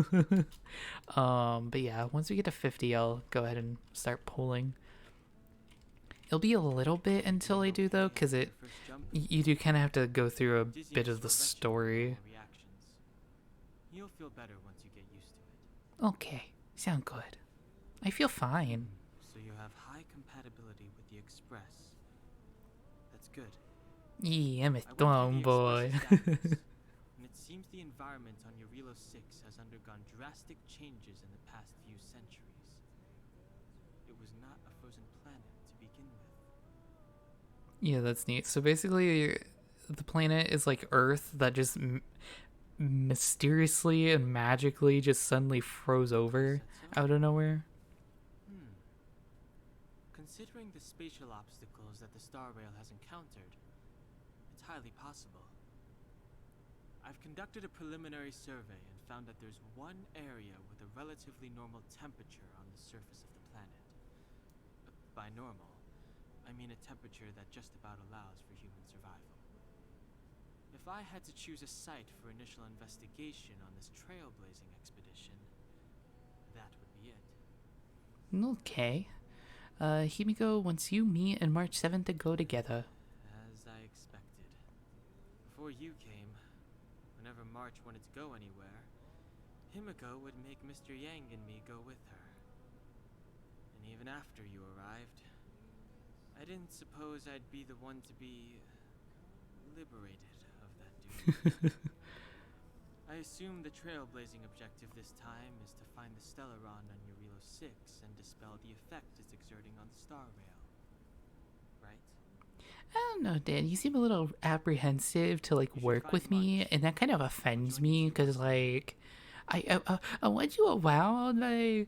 But yeah, once we get to 50, I'll go ahead and start pulling. It'll be a little bit until I do, though, because you do kind of have to go through a bit of the story. You'll feel better once you get used to it. Okay, sound good. I feel fine. So you have high compatibility with the Express. That's good. Yeah, I'm a I went thumb through the boy. Express's status, and it seems the environment on Eurilo 6 has undergone drastic changes in the past few centuries. It was not a frozen planet to begin with. Yeah, that's neat. So basically, the planet is like Earth that just mysteriously and magically just suddenly froze over out of nowhere. Considering the spatial obstacles that the StarRail has encountered, it's highly possible. I've conducted a preliminary survey and found that there's one area with a relatively normal temperature on the surface of the planet. By normal, I mean a temperature that just about allows for human survival. If I had to choose a site for initial investigation on this trailblazing expedition, that would be it. Okay. Himiko wants you, me, and March 7th to go together. As I expected. Before you came, whenever March wanted to go anywhere, Himiko would make Mr. Yang and me go with her. And even after you arrived, I didn't suppose I'd be the one to be liberated of that duty. I assume the trailblazing objective this time is to find the Stellaron on Eurilo 6 and dispel the effect it's exerting on the StarRail. Right? I don't know, Dan. You seem a little apprehensive to like work with me, and that kind of offends me because like I want you around. Like,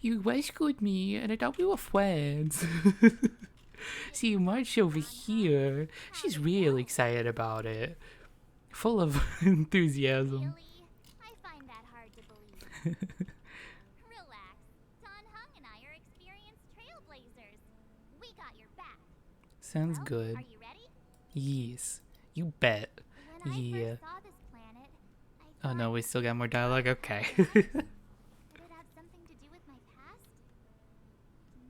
you rescued me, and I thought we were friends. See, March over here, she's really excited about it, full of enthusiasm. Really? I find that hard to believe. Relax. Don Hung and I are experienced trailblazers. We got your back. Sounds Well, good. Are you ready? Yes, you bet. When I Yeah. first saw this planet, Oh I no, thought we still got more dialogue. Okay. that it had something to do with my past.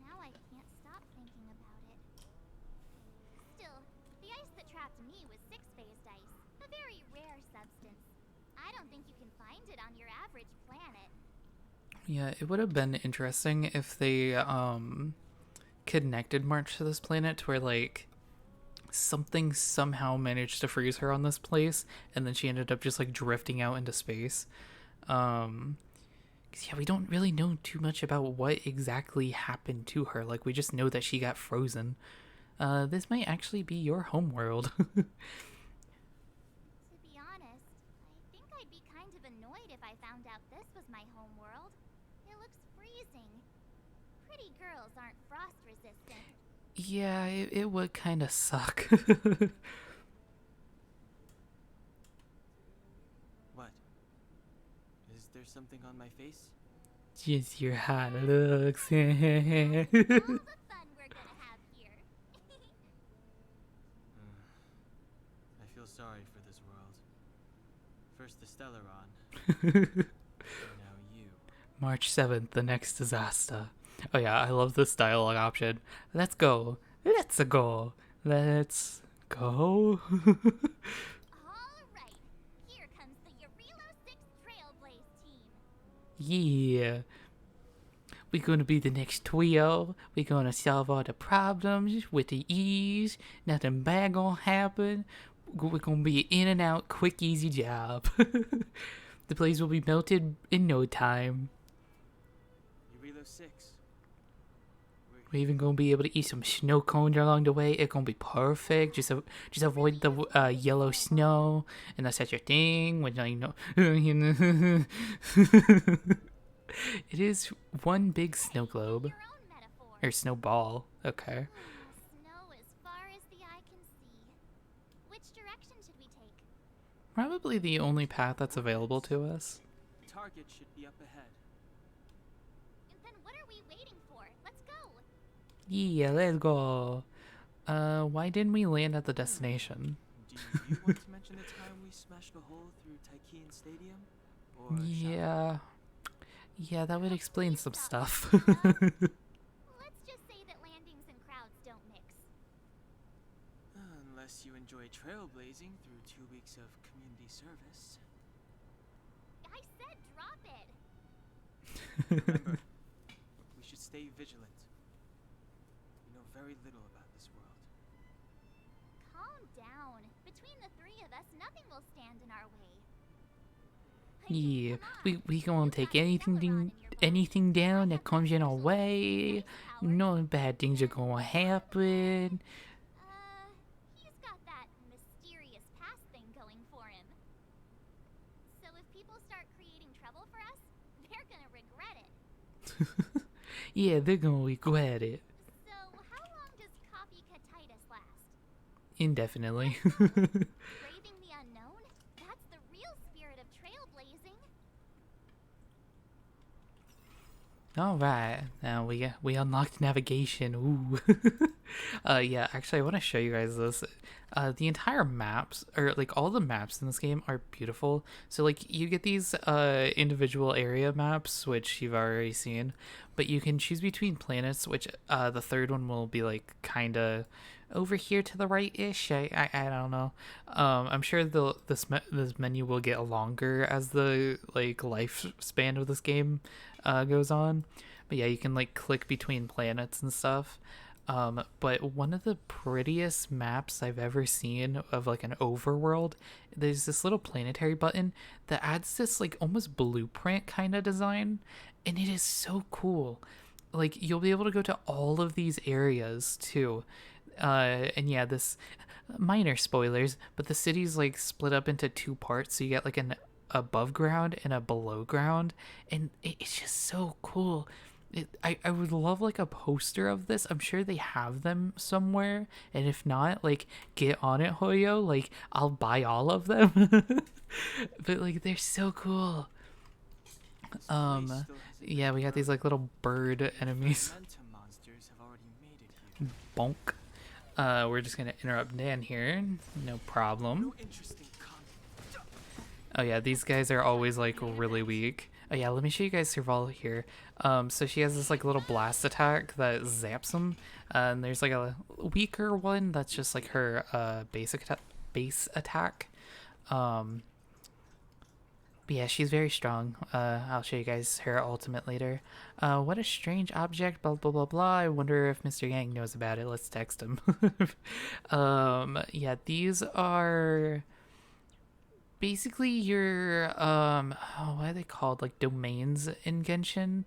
Now I can't stop thinking about it. Still, the ice that trapped me was 6-phased ice, a very rare substance. don't think you can find it on your average planet. Yeah, it would have been interesting if they connected March to this planet to where like something somehow managed to freeze her on this place and then she ended up just like drifting out into space. 'Cause, yeah, we don't really know too much about what exactly happened to her. Like we just know that she got frozen. This might actually be your homeworld. To be honest, I think I'd be kind of annoyed if I found out this was my homeworld. It looks freezing. Pretty girls aren't frost resistant. Yeah, it would kind of suck. What? Is there something on my face? Just your hot looks. All the fun we're gonna have here. I feel sorry for this world. First the Stellaron, now you. March 7th, the next disaster. Oh yeah, I love this dialogue option. Let's go. Let's go. Let's go. All right, here comes the Eurelo 6 Trailblaze team. Yeah. We're gonna be the next trio. We're gonna solve all the problems with the ease. Nothing bad gonna happen. We're gonna be an in and out, quick, easy job. The place will be melted in no time. Eurelo 6. We're even gonna be able to eat some snow cones along the way. It's gonna be perfect. Just avoid the yellow snow, and that's such a thing. When I know, it is one big snow globe Your own metaphor. or snowball. Okay. Snow as far as the eye can see. Which direction should we take? Probably the only path that's available to us. Target should be up ahead. Then what are we waiting for? Let's go. Yeah, let's go. Why didn't we land at the destination? Do you want to mention the time we smashed a hole through Taikian Stadium? Or shall I? Yeah. Yeah, that would explain some stuff. Let's just say that landings and crowds don't mix. Unless you enjoy trailblazing through 2 weeks of community service. I said drop it. Remember, we should stay vigilant. We know very little about this world. Calm down. Between the three of us, nothing will stand in our way. I mean, Yeah, come on. we gonna You've take got anything Stellaron in your bones. anything down that comes in our Special way. magic powers. No bad things are gonna happen. He's got that mysterious past thing going for him. So if people start creating trouble for us, they're gonna regret it. Yeah, they're gonna regret it So how long does copycatitis last? indefinitely. Braving the unknown? That's the real spirit of trailblazing. All right, now we unlocked navigation. Ooh. Yeah, actually, I want to show you guys this. The entire maps, or like all the maps in this game, are beautiful. So like you get these individual area maps, which you've already seen, but you can choose between planets, which the third one will be like kind of over here to the right-ish. I don't know. I'm sure this menu will get longer as the like lifespan of this game goes on. But yeah, you can like click between planets and stuff. But one of the prettiest maps I've ever seen of like an overworld, there's this little planetary button that adds this like almost blueprint kind of design, and it is so cool. Like you'll be able to go to all of these areas too. And yeah, this minor spoilers, but the city's like split up into two parts, so you get like an above ground and a below ground, and it's just so cool. I would love like a poster of this. I'm sure they have them somewhere, and if not, like get on it, Hoyo. Like I'll buy all of them. But like they're so cool. Yeah, we got these like little bird enemies. Momentum monsters have already made it here. Bonk. We're just gonna interrupt Dan here. No problem. No interesting content. Oh yeah, these guys are always like really weak. Oh yeah, let me show you guys Serval here. So she has this like little blast attack that zaps them. And there's like a weaker one that's just like her base attack. But yeah, she's very strong. I'll show you guys her ultimate later. What a strange object, blah, blah, blah, blah. I wonder if Mr. Yang knows about it. Let's text him. Yeah, these are basically your, what are they called? Like domains in Genshin,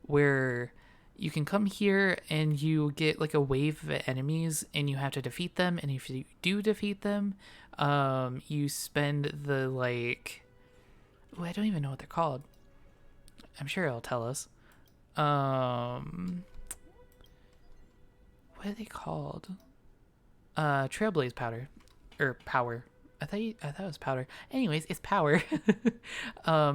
where you can come here and you get like a wave of enemies and you have to defeat them. And if you do defeat them, you spend the like, I don't even know what they're called. I'm sure it'll tell us. What are they called? Trailblaze powder, or power. I thought it was powder. Anyways, it's power.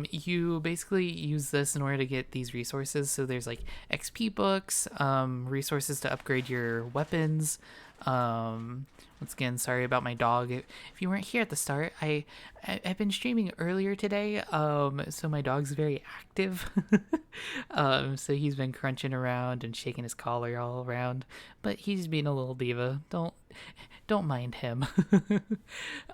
You basically use this in order to get these resources. So there's like XP books, resources to upgrade your weapons. Once again, sorry about my dog. If you weren't here at the start, I've been streaming earlier today. So my dog's very active. So he's been crunching around and shaking his collar all around, but he's being a little diva. Don't mind him.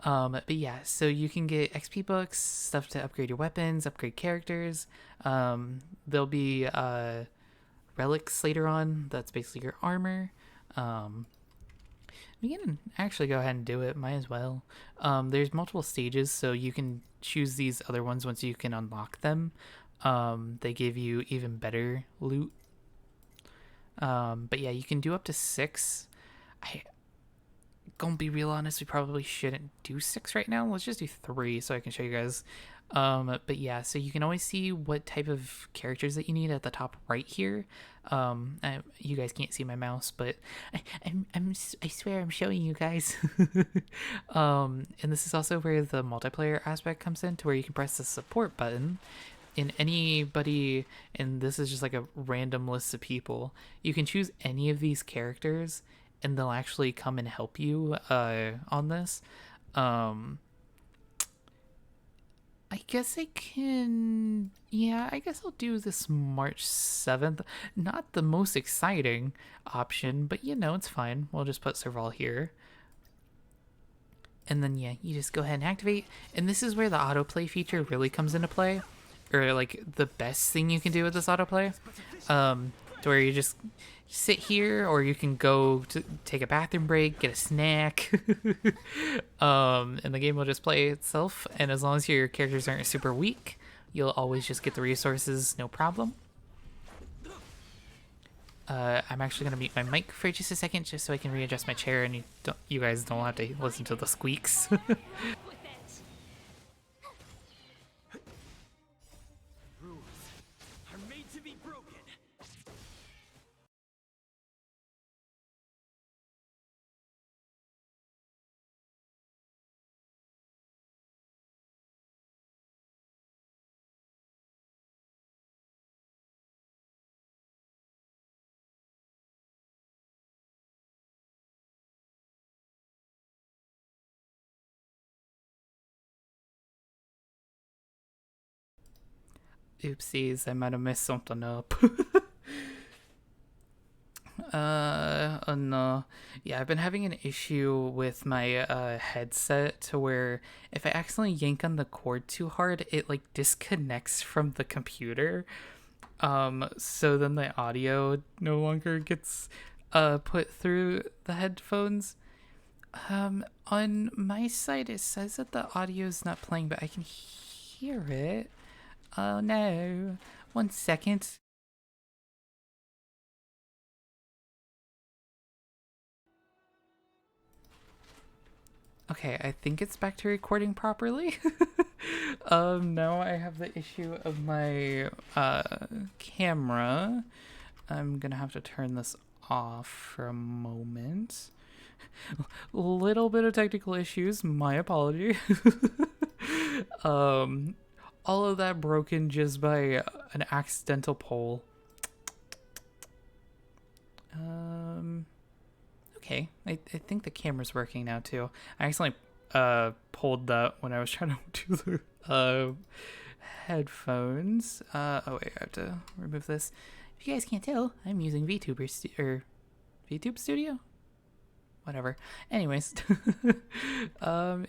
But yeah, so you can get XP books, stuff to upgrade your weapons, upgrade characters. There'll be relics later on. That's basically your armor. We can actually go ahead and do it. Might as well. There's multiple stages, so you can choose these other ones once you can unlock them. They give you even better loot. But yeah, you can do up to 6. Gonna be real honest, we probably shouldn't do 6 right now. Let's just do 3 so I can show you guys. But yeah, so you can always see what type of characters that you need at the top right here. You guys can't see my mouse, but I swear I'm showing you guys. And this is also where the multiplayer aspect comes in, to where you can press the support button. And anybody, and this is just like a random list of people, you can choose any of these characters and they'll actually come and help you on this. I guess I can... Yeah, I guess I'll do this March 7th. Not the most exciting option, but you know, it's fine. We'll just put Serval here. And then, yeah, you just go ahead and activate. And this is where the autoplay feature really comes into play. Or, like, the best thing you can do with this autoplay. To where you just sit here, or you can go to take a bathroom break, get a snack, and the game will just play itself. And as long as your characters aren't super weak, you'll always just get the resources, no problem. I'm actually gonna mute my mic for just a second, just so I can readjust my chair, and you guys don't have to listen to the squeaks. Oopsies, I might have messed something up. Oh no. Yeah, I've been having an issue with my headset, to where if I accidentally yank on the cord too hard, it like disconnects from the computer. So then the audio no longer gets put through the headphones. On my side it says that the audio is not playing, but I can hear it. Oh no. 1 second. Okay, I think it's back to recording properly. Now I have the issue of my camera. I'm gonna have to turn this off for a moment. Little bit of technical issues, my apology. All of that broken just by an accidental pull. Okay, I think the camera's working now too. I accidentally pulled that when I was trying to do the headphones. Oh wait, I have to remove this. If you guys can't tell, I'm using VTuber VTube Studio. whatever. Anyways,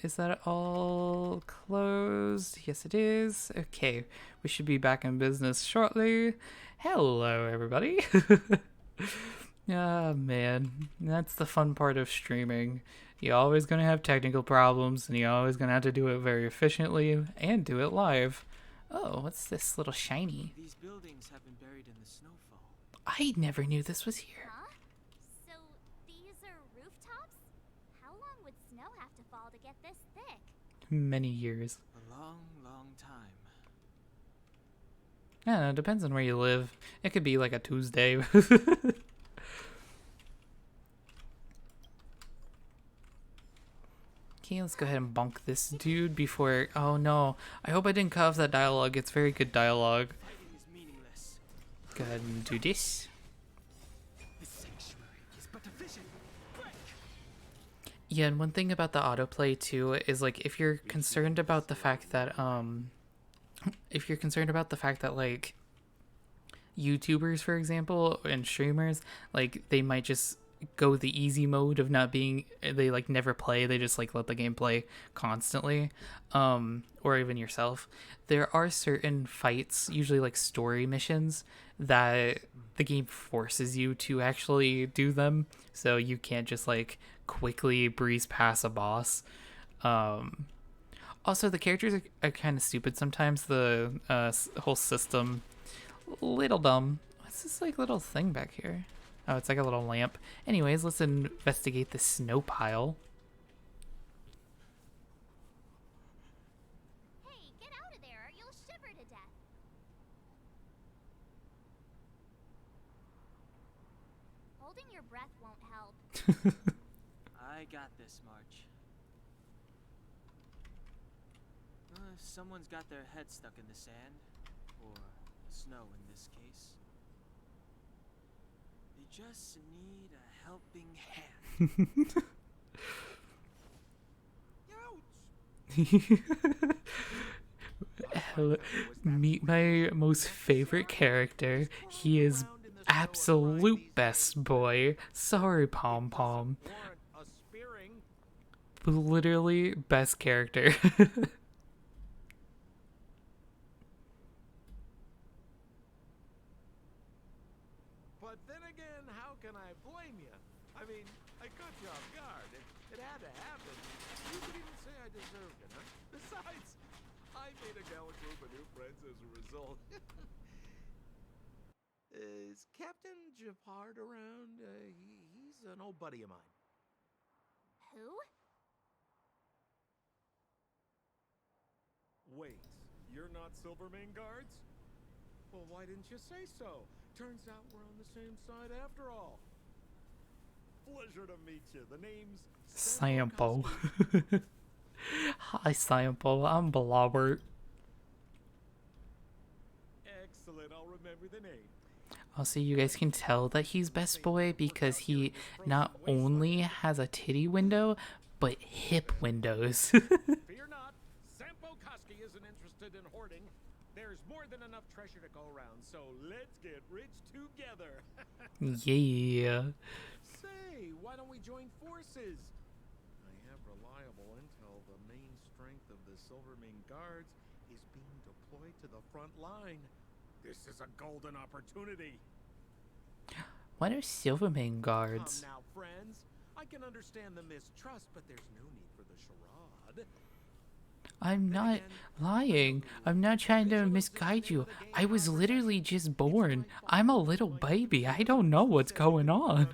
is that all closed? Yes, it is. Okay, we should be back in business shortly. Hello, everybody. Ah, man, that's the fun part of streaming. You're always gonna have technical problems, and you're always gonna have to do it very efficiently and do it live. Oh, what's this little shiny? These buildings have been buried in the snowfall. I never knew this was here. Huh? So these are rooftops? How long would snow have to fall to get this thick? Many years. A long, long time. Yeah, it depends on where you live. It could be like a Tuesday. Okay, let's go ahead and bonk this dude before... Oh no, I hope I didn't cut off that dialogue. It's very good dialogue. Fighting is meaningless. Go ahead and do this. This sanctuary is but a vision. Break! Yeah, and one thing about the autoplay too is like if you're concerned about the fact that like YouTubers, for example, and streamers, like they might just go the easy mode of not being, they like never play, they just like let the game play constantly, or even yourself. There are certain fights, usually like story missions, that the game forces you to actually do them, so you can't just like quickly breeze past a boss. Also, the characters are kind of stupid sometimes. The whole system, little dumb. What's this like little thing back here? Oh, it's like a little lamp. Anyways, let's investigate the snow pile. Hey, get out of there or you'll shiver to death. Holding your breath won't help. I got this, March. If someone's got their head stuck in the sand, or the snow in this case, they just need a helping hand. Meet my most favorite character. He is absolute best boy. Sorry, Pom Pom. Literally best character. But then again, how can I blame you? I mean, I caught you off guard. It had to happen. You could even say I deserved it, huh? Besides, I made a gallant group of new friends as a result. Is Captain Japard around? He's an old buddy of mine. Who? Wait, you're not Silvermane guards? Well, why didn't you say so? Turns out we're on the same side after all. Pleasure to meet you. The name's Sample. Hi, Sample. I'm Blobbert. Excellent. I'll remember the name. Also, you guys can tell that he's best boy because he not only has a titty window, but hip windows. Fear not. Sampo Koski isn't interested in hoarding. There's more than enough treasure to go around, so let's get rich together. Yeah. Say, why don't we join forces? I have reliable intel. The main strength of the Silvermane guards is being deployed to the front line. This is a golden opportunity. What are Silvermane guards? Come now, friends. I can understand the mistrust, but there's no need for the charade. I'm not lying. I'm not trying to misguide you. I was literally just born. I'm a little baby. I don't know what's going on.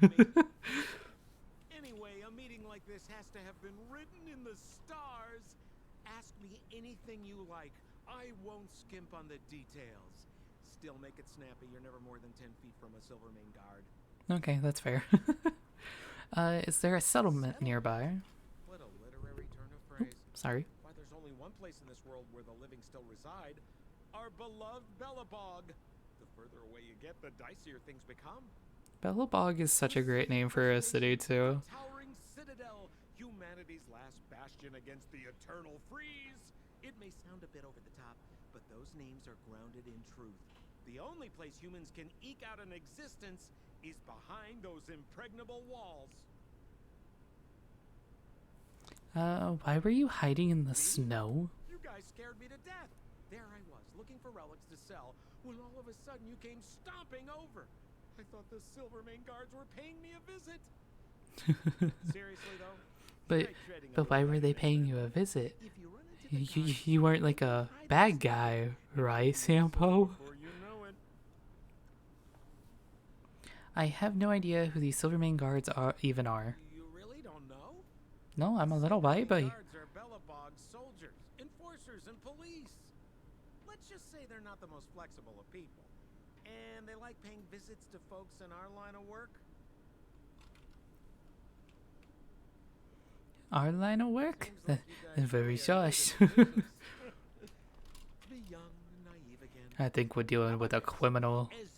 Anyway, a meeting like this has to have been written in the stars. Ask me anything you like. I won't skimp on the details. Still make it snappy. You're never more than 10 feet from a Silvermane guard. Okay, that's fair. Is there a settlement nearby? What a literary turn of phrase. Sorry. Why, there's only one place in this world where the living still reside. Our beloved Bellabog. The further away you get, the dicier things become. Bellabog is such a great name for a city, too. The towering citadel, humanity's last bastion against the eternal freeze. It may sound a bit over the top, but those names are grounded in truth. The only place humans can eke out an existence is behind those impregnable walls. Why were you hiding in the snow? You guys scared me to death. There I was, looking for relics to sell, when all of a sudden you came stomping over. I thought the Silvermane guards were paying me a visit. Seriously though? But why were they paying you a visit? If you run into the guards, You weren't like a bad guy, right, Sampo? before you know it. I have no idea who these Silvermane guards even are. You really don't know? No, I'm a little baby. Guards are Bellabog's soldiers, enforcers, and police. Let's just say they're not the most flexible of people. And they like paying visits to folks in our line of work. Our line of work? Seems like you guys Very really are sus. good at business. Be young and naive again. I think we're dealing with a criminal. As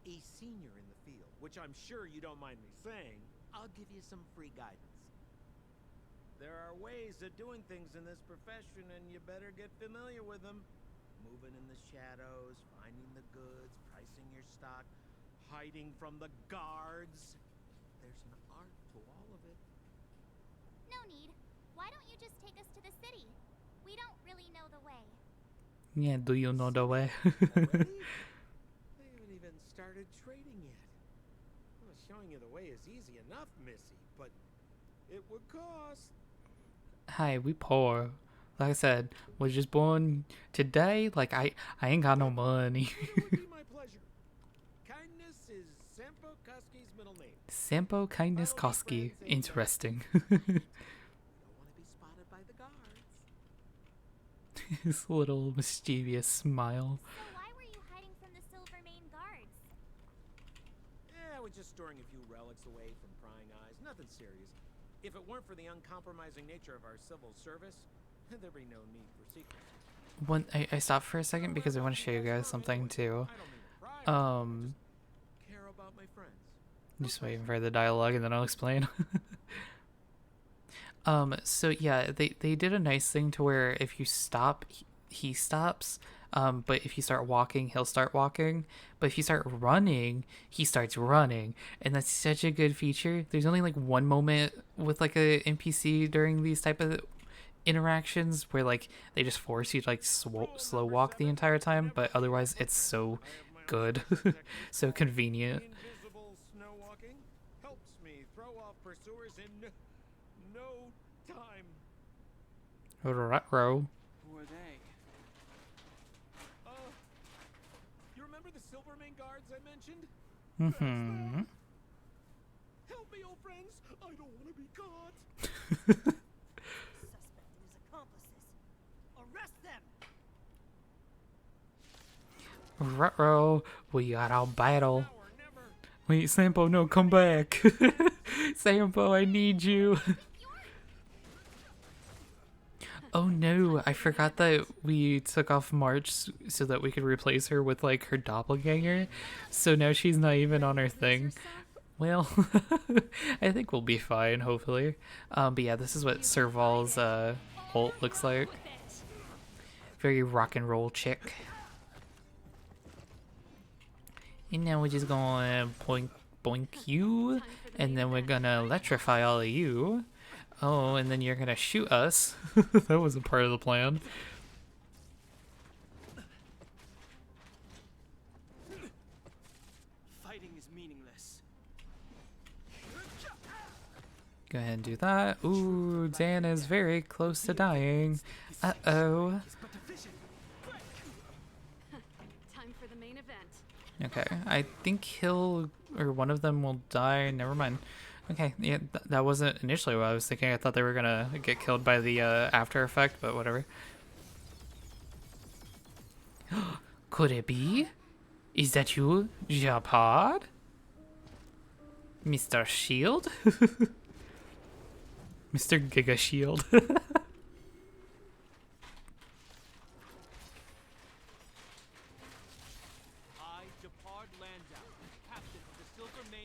a senior in the field, which I'm sure you don't mind me saying, I'll give you some free guidance. There are ways of doing things in this profession, and you better get familiar with them. Moving in the shadows, finding the goods, pricing your stock, hiding from the guards. There's an art to all of it. No need. Why don't you just take us to the city? We don't really know the way. Yeah, do you know the way? Already? They haven't even started trading yet. Well, showing you the way is easy enough, Missy, but it would cost. Hi, we poor. Like I said, was just born today. Like I ain't got no money. It would be my pleasure. Kindness is Sampo Koski's middle name. Sampo Kindness Koski. Interesting. We don't want to be spotted by the guards. His little mischievous smile. So why were you hiding from the Silvermane guards? Yeah, we're just storing a few relics away from prying eyes. Nothing serious. If it weren't for the uncompromising nature of our civil service, there'd be no need for secrecy. I stopped for a second because I want to show you guys something too. I don't mean to pry, just care about my friends. Just waiting for the dialogue and then I'll explain. So yeah, they did a nice thing to where if you stop, he stops. But if you start walking, he'll start walking. But if you start running, he starts running. And that's such a good feature. There's only like one moment with like a NPC during these type of interactions where like they just force you to like slow walk the entire time. But otherwise it's so good. So convenient. Invisible snow walking helps me throw off pursuers in no time. Ruh-roh. Who are they? You remember the Silvermane guards I mentioned? Mm-hmm. Help me, old friends! I don't want to be caught. Suspect and his accomplices. Arrest them! Ruh-roh. We got our battle. Now or never. Wait, Sampo, no, come back. Sampo, I need you. Oh no, I forgot that we took off March so that we could replace her with like her doppelganger. So now she's not even on her thing. Well, I think we'll be fine, hopefully. But yeah, this is what Serval's ult looks like. Very rock and roll chick. And now we're just gonna boink boink you, and then we're gonna electrify all of you. Oh, and then you're gonna shoot us. That wasn't part of the plan. Fighting is meaningless. Go ahead and do that. Ooh, Dan is very close to dying. Uh-oh. Time for the main event. Okay, I think he'll, or one of them will die. Never mind. Okay, yeah, that wasn't initially what I was thinking. I thought they were gonna get killed by the after effect, but whatever. Could it be? Is that you, Japod? Mr. Shield? Mr. Giga Shield.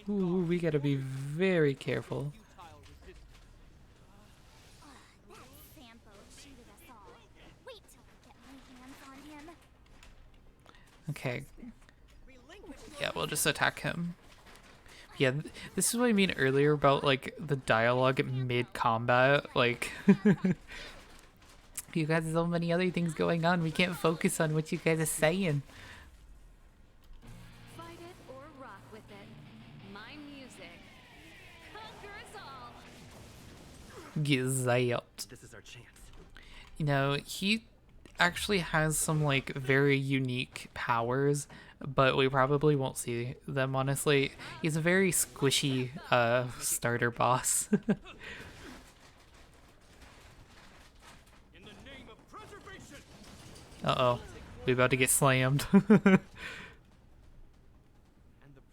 Ooh, we gotta be very careful. Sampo cheated us all. Wait till I get my hands on him. Okay. Yeah, we'll just attack him. Yeah, this is what I mean earlier about like the dialogue mid-combat. Like, you guys have so many other things going on. We can't focus on what you guys are saying. Fight it or rock with it. My music conquers all. Get zapped. This is our chance. You know, he actually has some like very unique powers, but we probably won't see them, honestly. He's a very squishy starter boss. In the name of preservation. Uh-oh. We about to get slammed. And the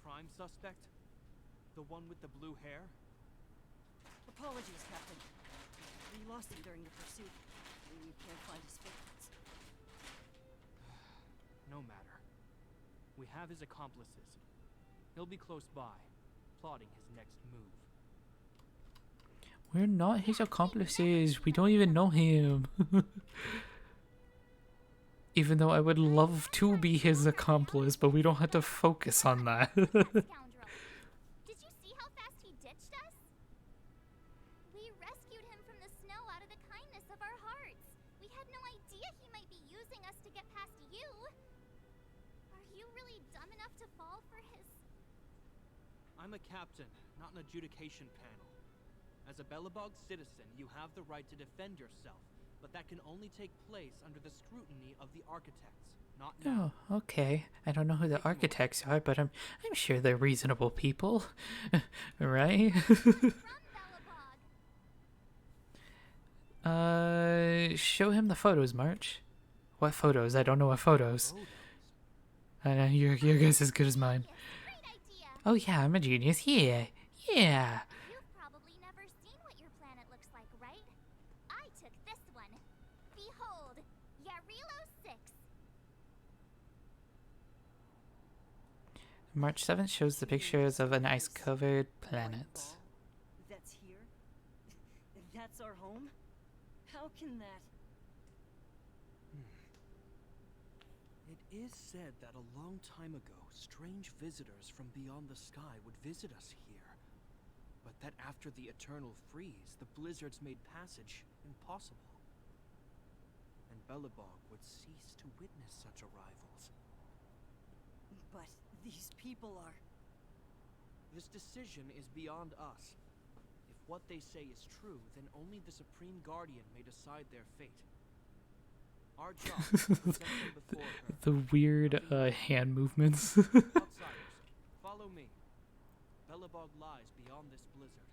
prime suspect? The one with the blue hair? Apologies, Captain. We lost him during the pursuit. We can't find his footprints. No matter. We have his accomplices. He'll be close by, plotting his next move. We're not his accomplices. We don't even know him. Even though I would love to be his accomplice, but we don't have to focus on that. Scoundrel. Did you see how fast he ditched us? We rescued him from the snow out of the kindness of our hearts. We had no idea he might be using us to get past you. Are you really dumb enough to fall for his... I'm a captain, not an adjudication panel. As a Belobog citizen, you have the right to defend yourself, but that can only take place under the scrutiny of the architects, not now. Oh, okay. I don't know who the architects are, but I'm sure they're reasonable people. Right? From Belobog? Show him the photos, March. What photos? I don't know what photos. Photos? I know your guess is as good as mine. Great idea. Oh yeah, I'm a genius. Yeah. Yeah. You've probably never seen what your planet looks like, right? I took this one. Behold, Yarilo 6. March 7th shows the pictures of an ice-covered planet. That's here? That's our home? How can that... It is said that a long time ago, strange visitors from beyond the sky would visit us here. But that after the eternal freeze, the blizzards made passage impossible. And Belobog would cease to witness such arrivals. But these people are... This decision is beyond us. If what they say is true, then only the Supreme Guardian may decide their fate. Our job is to present them before her. The weird hand movements. Outsiders, follow me. Belobog lies beyond this blizzard.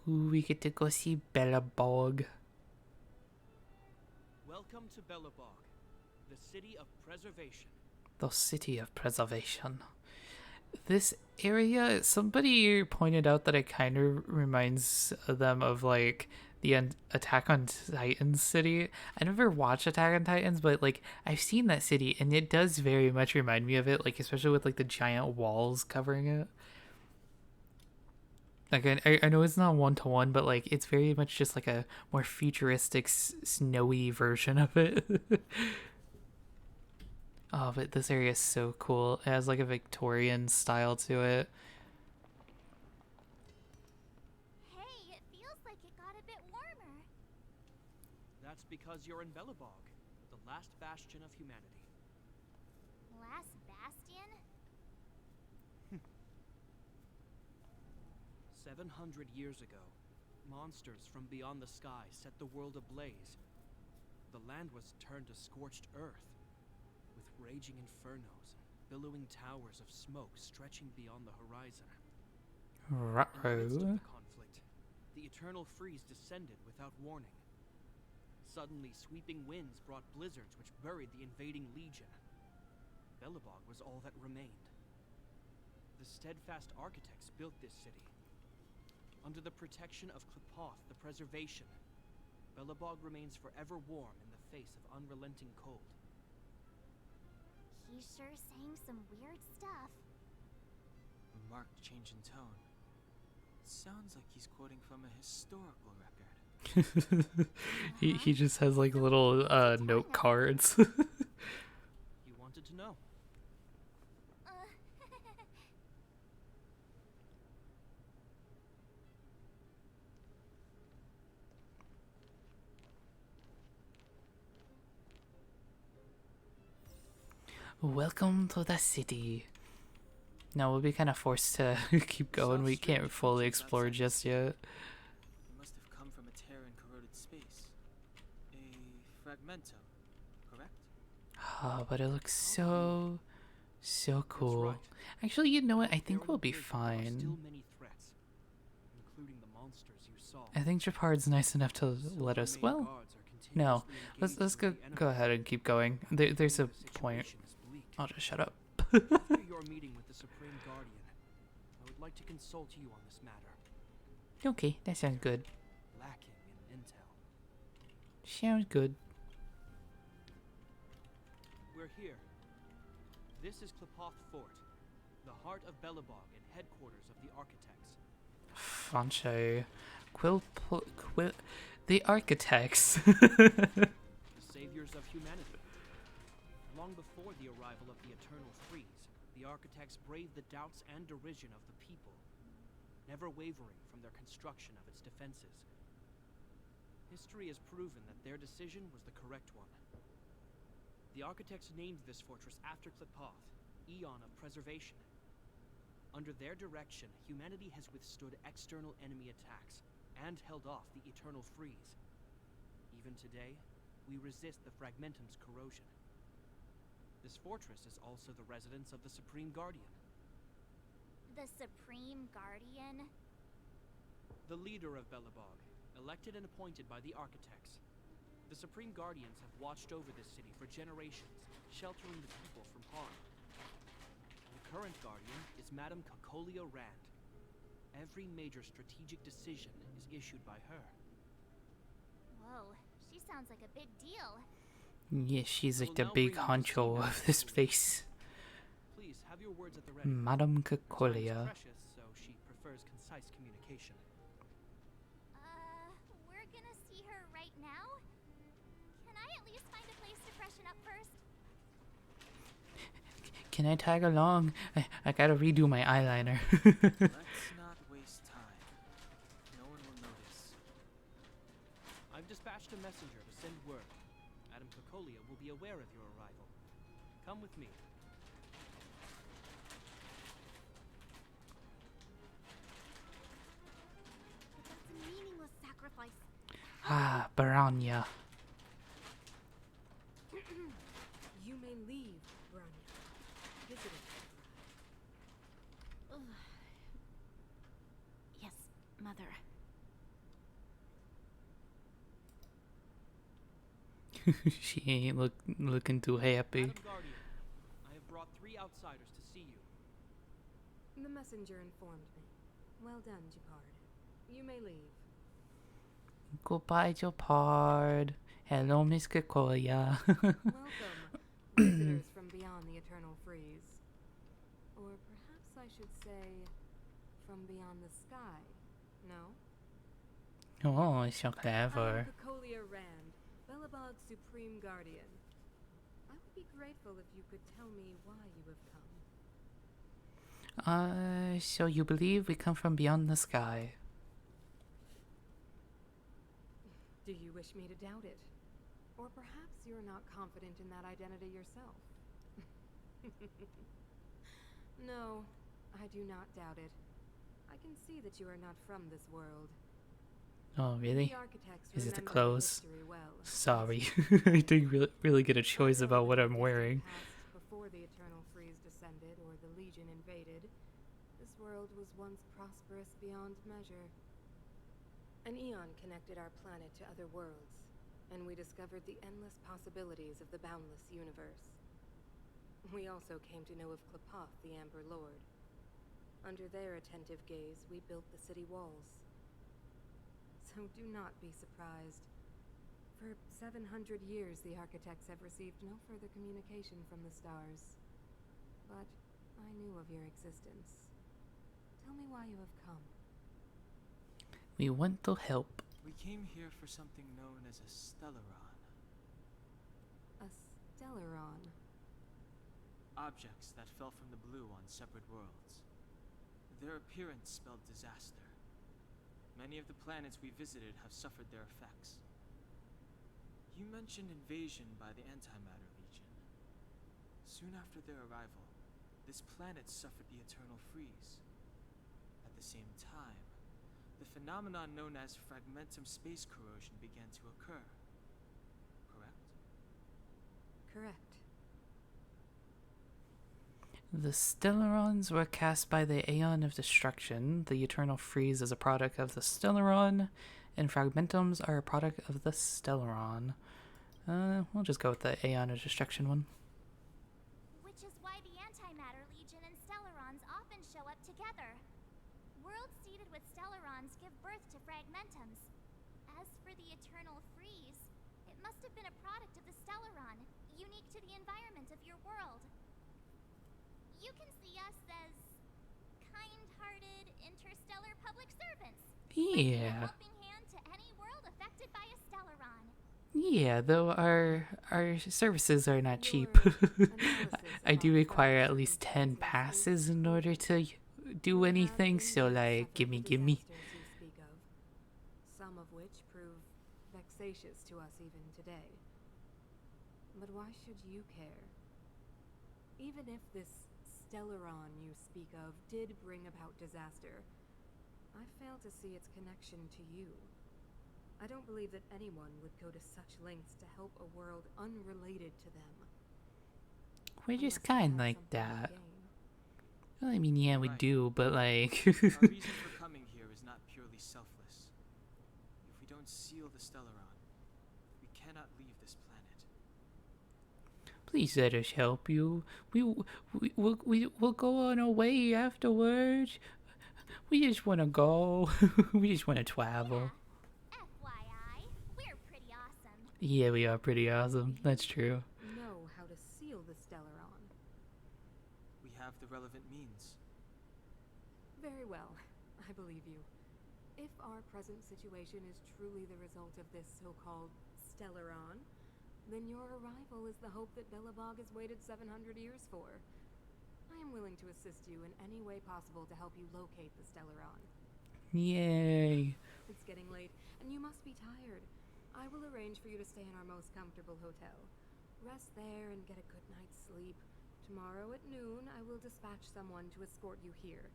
Ooh, we get to go see Belobog. Welcome to Belobog, the city of preservation. The city of preservation. This area, somebody pointed out that it kind of reminds them of like the Attack on Titans city. I never watched Attack on Titans, but like I've seen that city and it does very much remind me of it, like especially with like the giant walls covering it. Like I know it's not one-to-one, but like it's very much just like a more futuristic snowy version of it. Oh, but this area is so cool. It has like a Victorian style to it. Hey, it feels like it got a bit warmer. That's because you're in Belobog, the last bastion of humanity. Last bastion? 700 years ago, monsters from beyond the sky set the world ablaze. The land was turned to scorched earth, with raging infernos and billowing towers of smoke stretching beyond the horizon. In the midst of Ruh-roh. the conflict, the eternal freeze descended without warning. Suddenly, sweeping winds brought blizzards which buried the invading legion. Belobog was all that remained. The steadfast architects built this city. Under the protection of Klipoth, the preservation, Belobog remains forever warm in the face of unrelenting cold. He's sure saying some weird stuff. A marked change in tone. Sounds like he's quoting from a historical record. He just has like little note cards. You wanted to know. Welcome to the city. No, we'll be kind of forced to keep going. We can't fully explore just yet. They must have come from a tear in corroded space. A fragmento, correct? Ah, but it looks so cool. Actually, you know what? I think we'll be fine. I think Japard's nice enough to let us. Well, no. Let's go ahead and keep going. There's a point. I'll just shut up. After your meeting with the Supreme Guardian, I would like to consult you on this matter. Okay, that sounds good. Lacking in intel. Sounds good. We're here. This is Klepoth Fort, the heart of Belobog and headquarters of the Architects. Franche. The Architects. The saviors of humanity. Long before the arrival of the Eternal Freeze, the Architects braved the doubts and derision of the people, never wavering from their construction of its defenses. History has proven that their decision was the correct one. The Architects named this fortress after Klepoth, Eon of Preservation. Under their direction, humanity has withstood external enemy attacks and held off the Eternal Freeze. Even today, we resist the Fragmentum's corrosion. This fortress is also the residence of the Supreme Guardian. The Supreme Guardian? The leader of Belobog, elected and appointed by the Architects. The Supreme Guardians have watched over this city for generations, sheltering the people from harm. The current Guardian is Madame Cocolia Rand. Every major strategic decision is issued by her. Whoa, she sounds like a big deal. Yeah, she's like the big honcho of this place. Please have your words at the ready. Madame Her time is Cocolia. precious, so she prefers concise communication. We're gonna see her right now? Can I at least find a place to freshen up first? Can I tag along? I gotta redo my eyeliner. Let's not waste time. No one will notice. I've dispatched a messenger to send word. Madame Cocolia will be aware of your arrival. Come with me. But that's a meaningless sacrifice. Ah, Baranya. You may leave, Branya. Visiting. Yes, Mother. She ain't looking too happy. Madame Guardian, I have brought 3 outsiders to see you. The messenger informed me. Well done, Japard. You may leave. Goodbye, Japard. Hello, Miss Cocolia. Welcome, visitors from beyond the Eternal Freeze. Or perhaps I should say, from beyond the sky. No? Oh, so clever. I'm Cocolia Rand, Belobog's Supreme Guardian. I would be grateful if you could tell me why you have come. So you believe we come from beyond the sky? Do you wish me to doubt it? Or perhaps you're not confident in that identity yourself? No, I do not doubt it. I can see that you are not from this world. Oh, really? The architects Is it the remember clothes? history well. Sorry. I didn't really get a choice about what I'm wearing. Before the Eternal Freeze descended or the Legion invaded, this world was once prosperous beyond measure. An eon connected our planet to other worlds, and we discovered the endless possibilities of the boundless universe. We also came to know of Klepoth, the Amber Lord. Under their attentive gaze, we built the city walls. So do not be surprised. For 700 years, the architects have received no further communication from the stars. But I knew of your existence. Tell me why you have come. We want to help. We came here for something known as a stellaron. A stellaron. Objects that fell from the blue on separate worlds. Their appearance spelled disaster. Many of the planets we visited have suffered their effects. You mentioned invasion by the Antimatter Legion. Soon after their arrival, this planet suffered the eternal freeze. At the same time, the phenomenon known as fragmentum space corrosion began to occur. Correct? Correct. The Stellarons were cast by the Aeon of Destruction. The Eternal Freeze is a product of the Stellaron, and Fragmentums are a product of the Stellaron. We'll just go with the Aeon of Destruction one. Which is why the Antimatter Legion and Stellarons often show up together. Worlds seeded with Stellarons give birth to Fragmentums. As for the Eternal Freeze, it must have been a product of the Stellaron, unique to the environment of your world. You can see us as kind-hearted interstellar public servants. Yeah. A helping hand to any world affected by a Stellaron. Yeah, though our services are not cheap. I do require at least 10 passes in order to do anything, so like, gimme. Some of which prove vexatious to us even today. But why should you care? Even if this Stellaron you speak of did bring about disaster, I fail to see its connection to you. I don't believe that anyone would go to such lengths to help a world unrelated to them. We're just Unless they kind have like something to that. gain. Well, I mean, yeah, we Right. do, but like... Our reason for coming here is not purely selfless. If we don't seal the Stellaron, we cannot leave this planet. Please let us help you. We'll go on our way afterwards. We just want to go. We just want to travel. FYI, we're pretty awesome. Yeah, we are pretty awesome. That's true. Know how to seal the Stellaron. We have the relevant means. Very well, I believe you. If our present situation is truly the result of this so-called Stellaron, then your arrival is the hope that Belobog has waited 700 years for. I am willing to assist you in any way possible to help you locate the Stellaron. Yay. It's getting late, and you must be tired. I will arrange for you to stay in our most comfortable hotel. Rest there and get a good night's sleep. Tomorrow at noon, I will dispatch someone to escort you here,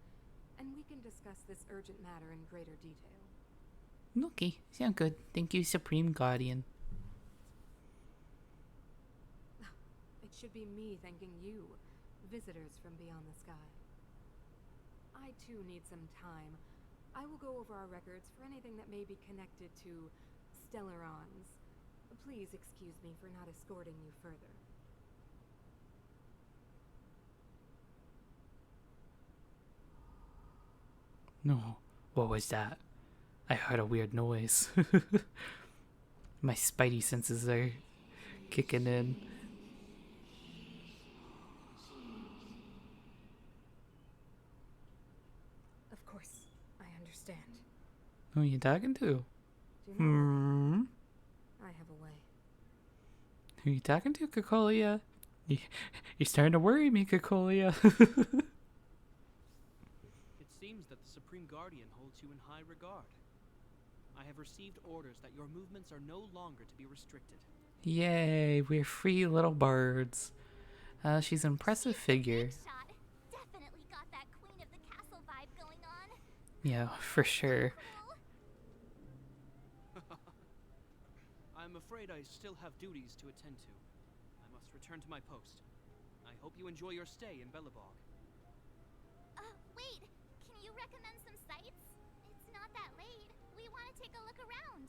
and we can discuss this urgent matter in greater detail. Okay, sound good. Thank you, Supreme Guardian. It should be me thanking you, visitors from beyond the sky. I too need some time. I will go over our records for anything that may be connected to Stellarons. Please excuse me for not escorting you further. No, what was that? I heard a weird noise. My spidey senses are kicking in. Of course, I understand. Who are you talking to? Do not Hmm? I have a way. Who are you talking to, Cocolia? You're starting to worry me, Cocolia. It seems that the Supreme Guardian holds you in high regard. I have received orders that your movements are no longer to be restricted. Yay, we're free little birds. She's an impressive figure. Big shot. Definitely got that Queen of the Castle vibe going on. Yeah, for sure. Cool. I'm afraid I still have duties to attend to. I must return to my post. I hope you enjoy your stay in Belobog. Wait. Can you recommend some sites? It's not that late. We want to take a look around.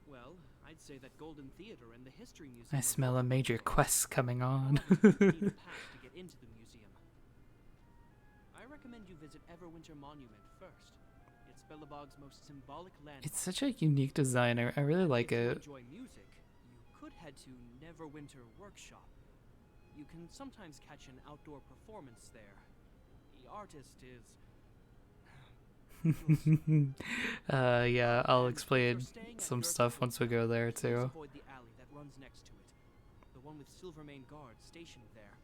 Well, I'd say that Golden Theater and the History Museum. I smell a major quest coming on. You need a pass to get into the museum. I recommend you visit Everwinter Monument first. It's Belobog's most symbolic landmark. It's such a unique design. I really like If you it. enjoy music, you could head to Neverwinter Workshop. You can sometimes catch an outdoor performance there. The artist is... Yeah, I'll And if explain you're staying at some your stuff once we go there please too. avoid the alley that runs next to it. The one with Silvermane guards stationed there.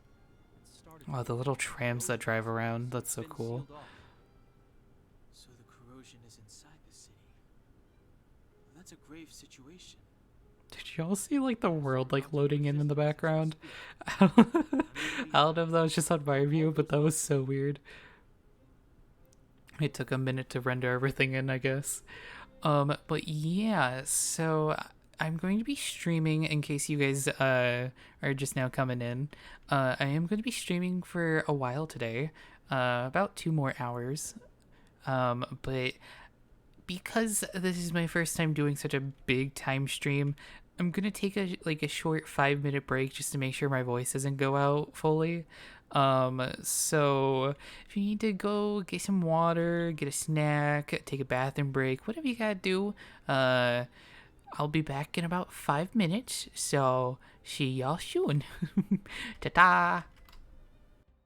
It started Wow, the little trams that drive around, that's so been cool. sealed off. So the corrosion is inside the city. That's a grave situation. Did y'all see like the world like loading in the background? I don't know if that was just on my view, but that was so weird. It took a minute to render everything in, I guess. But yeah, so I'm going to be streaming in case you guys are just now coming in. I am going to be streaming for a while today, about 2 more hours. But because this is my first time doing such a big time stream, I'm gonna take a short 5-minute break just to make sure my voice doesn't go out fully. So if you need to go get some water, get a snack, take a bathroom break, whatever you gotta do, I'll be back in about 5 minutes. So see y'all soon. Ta-ta!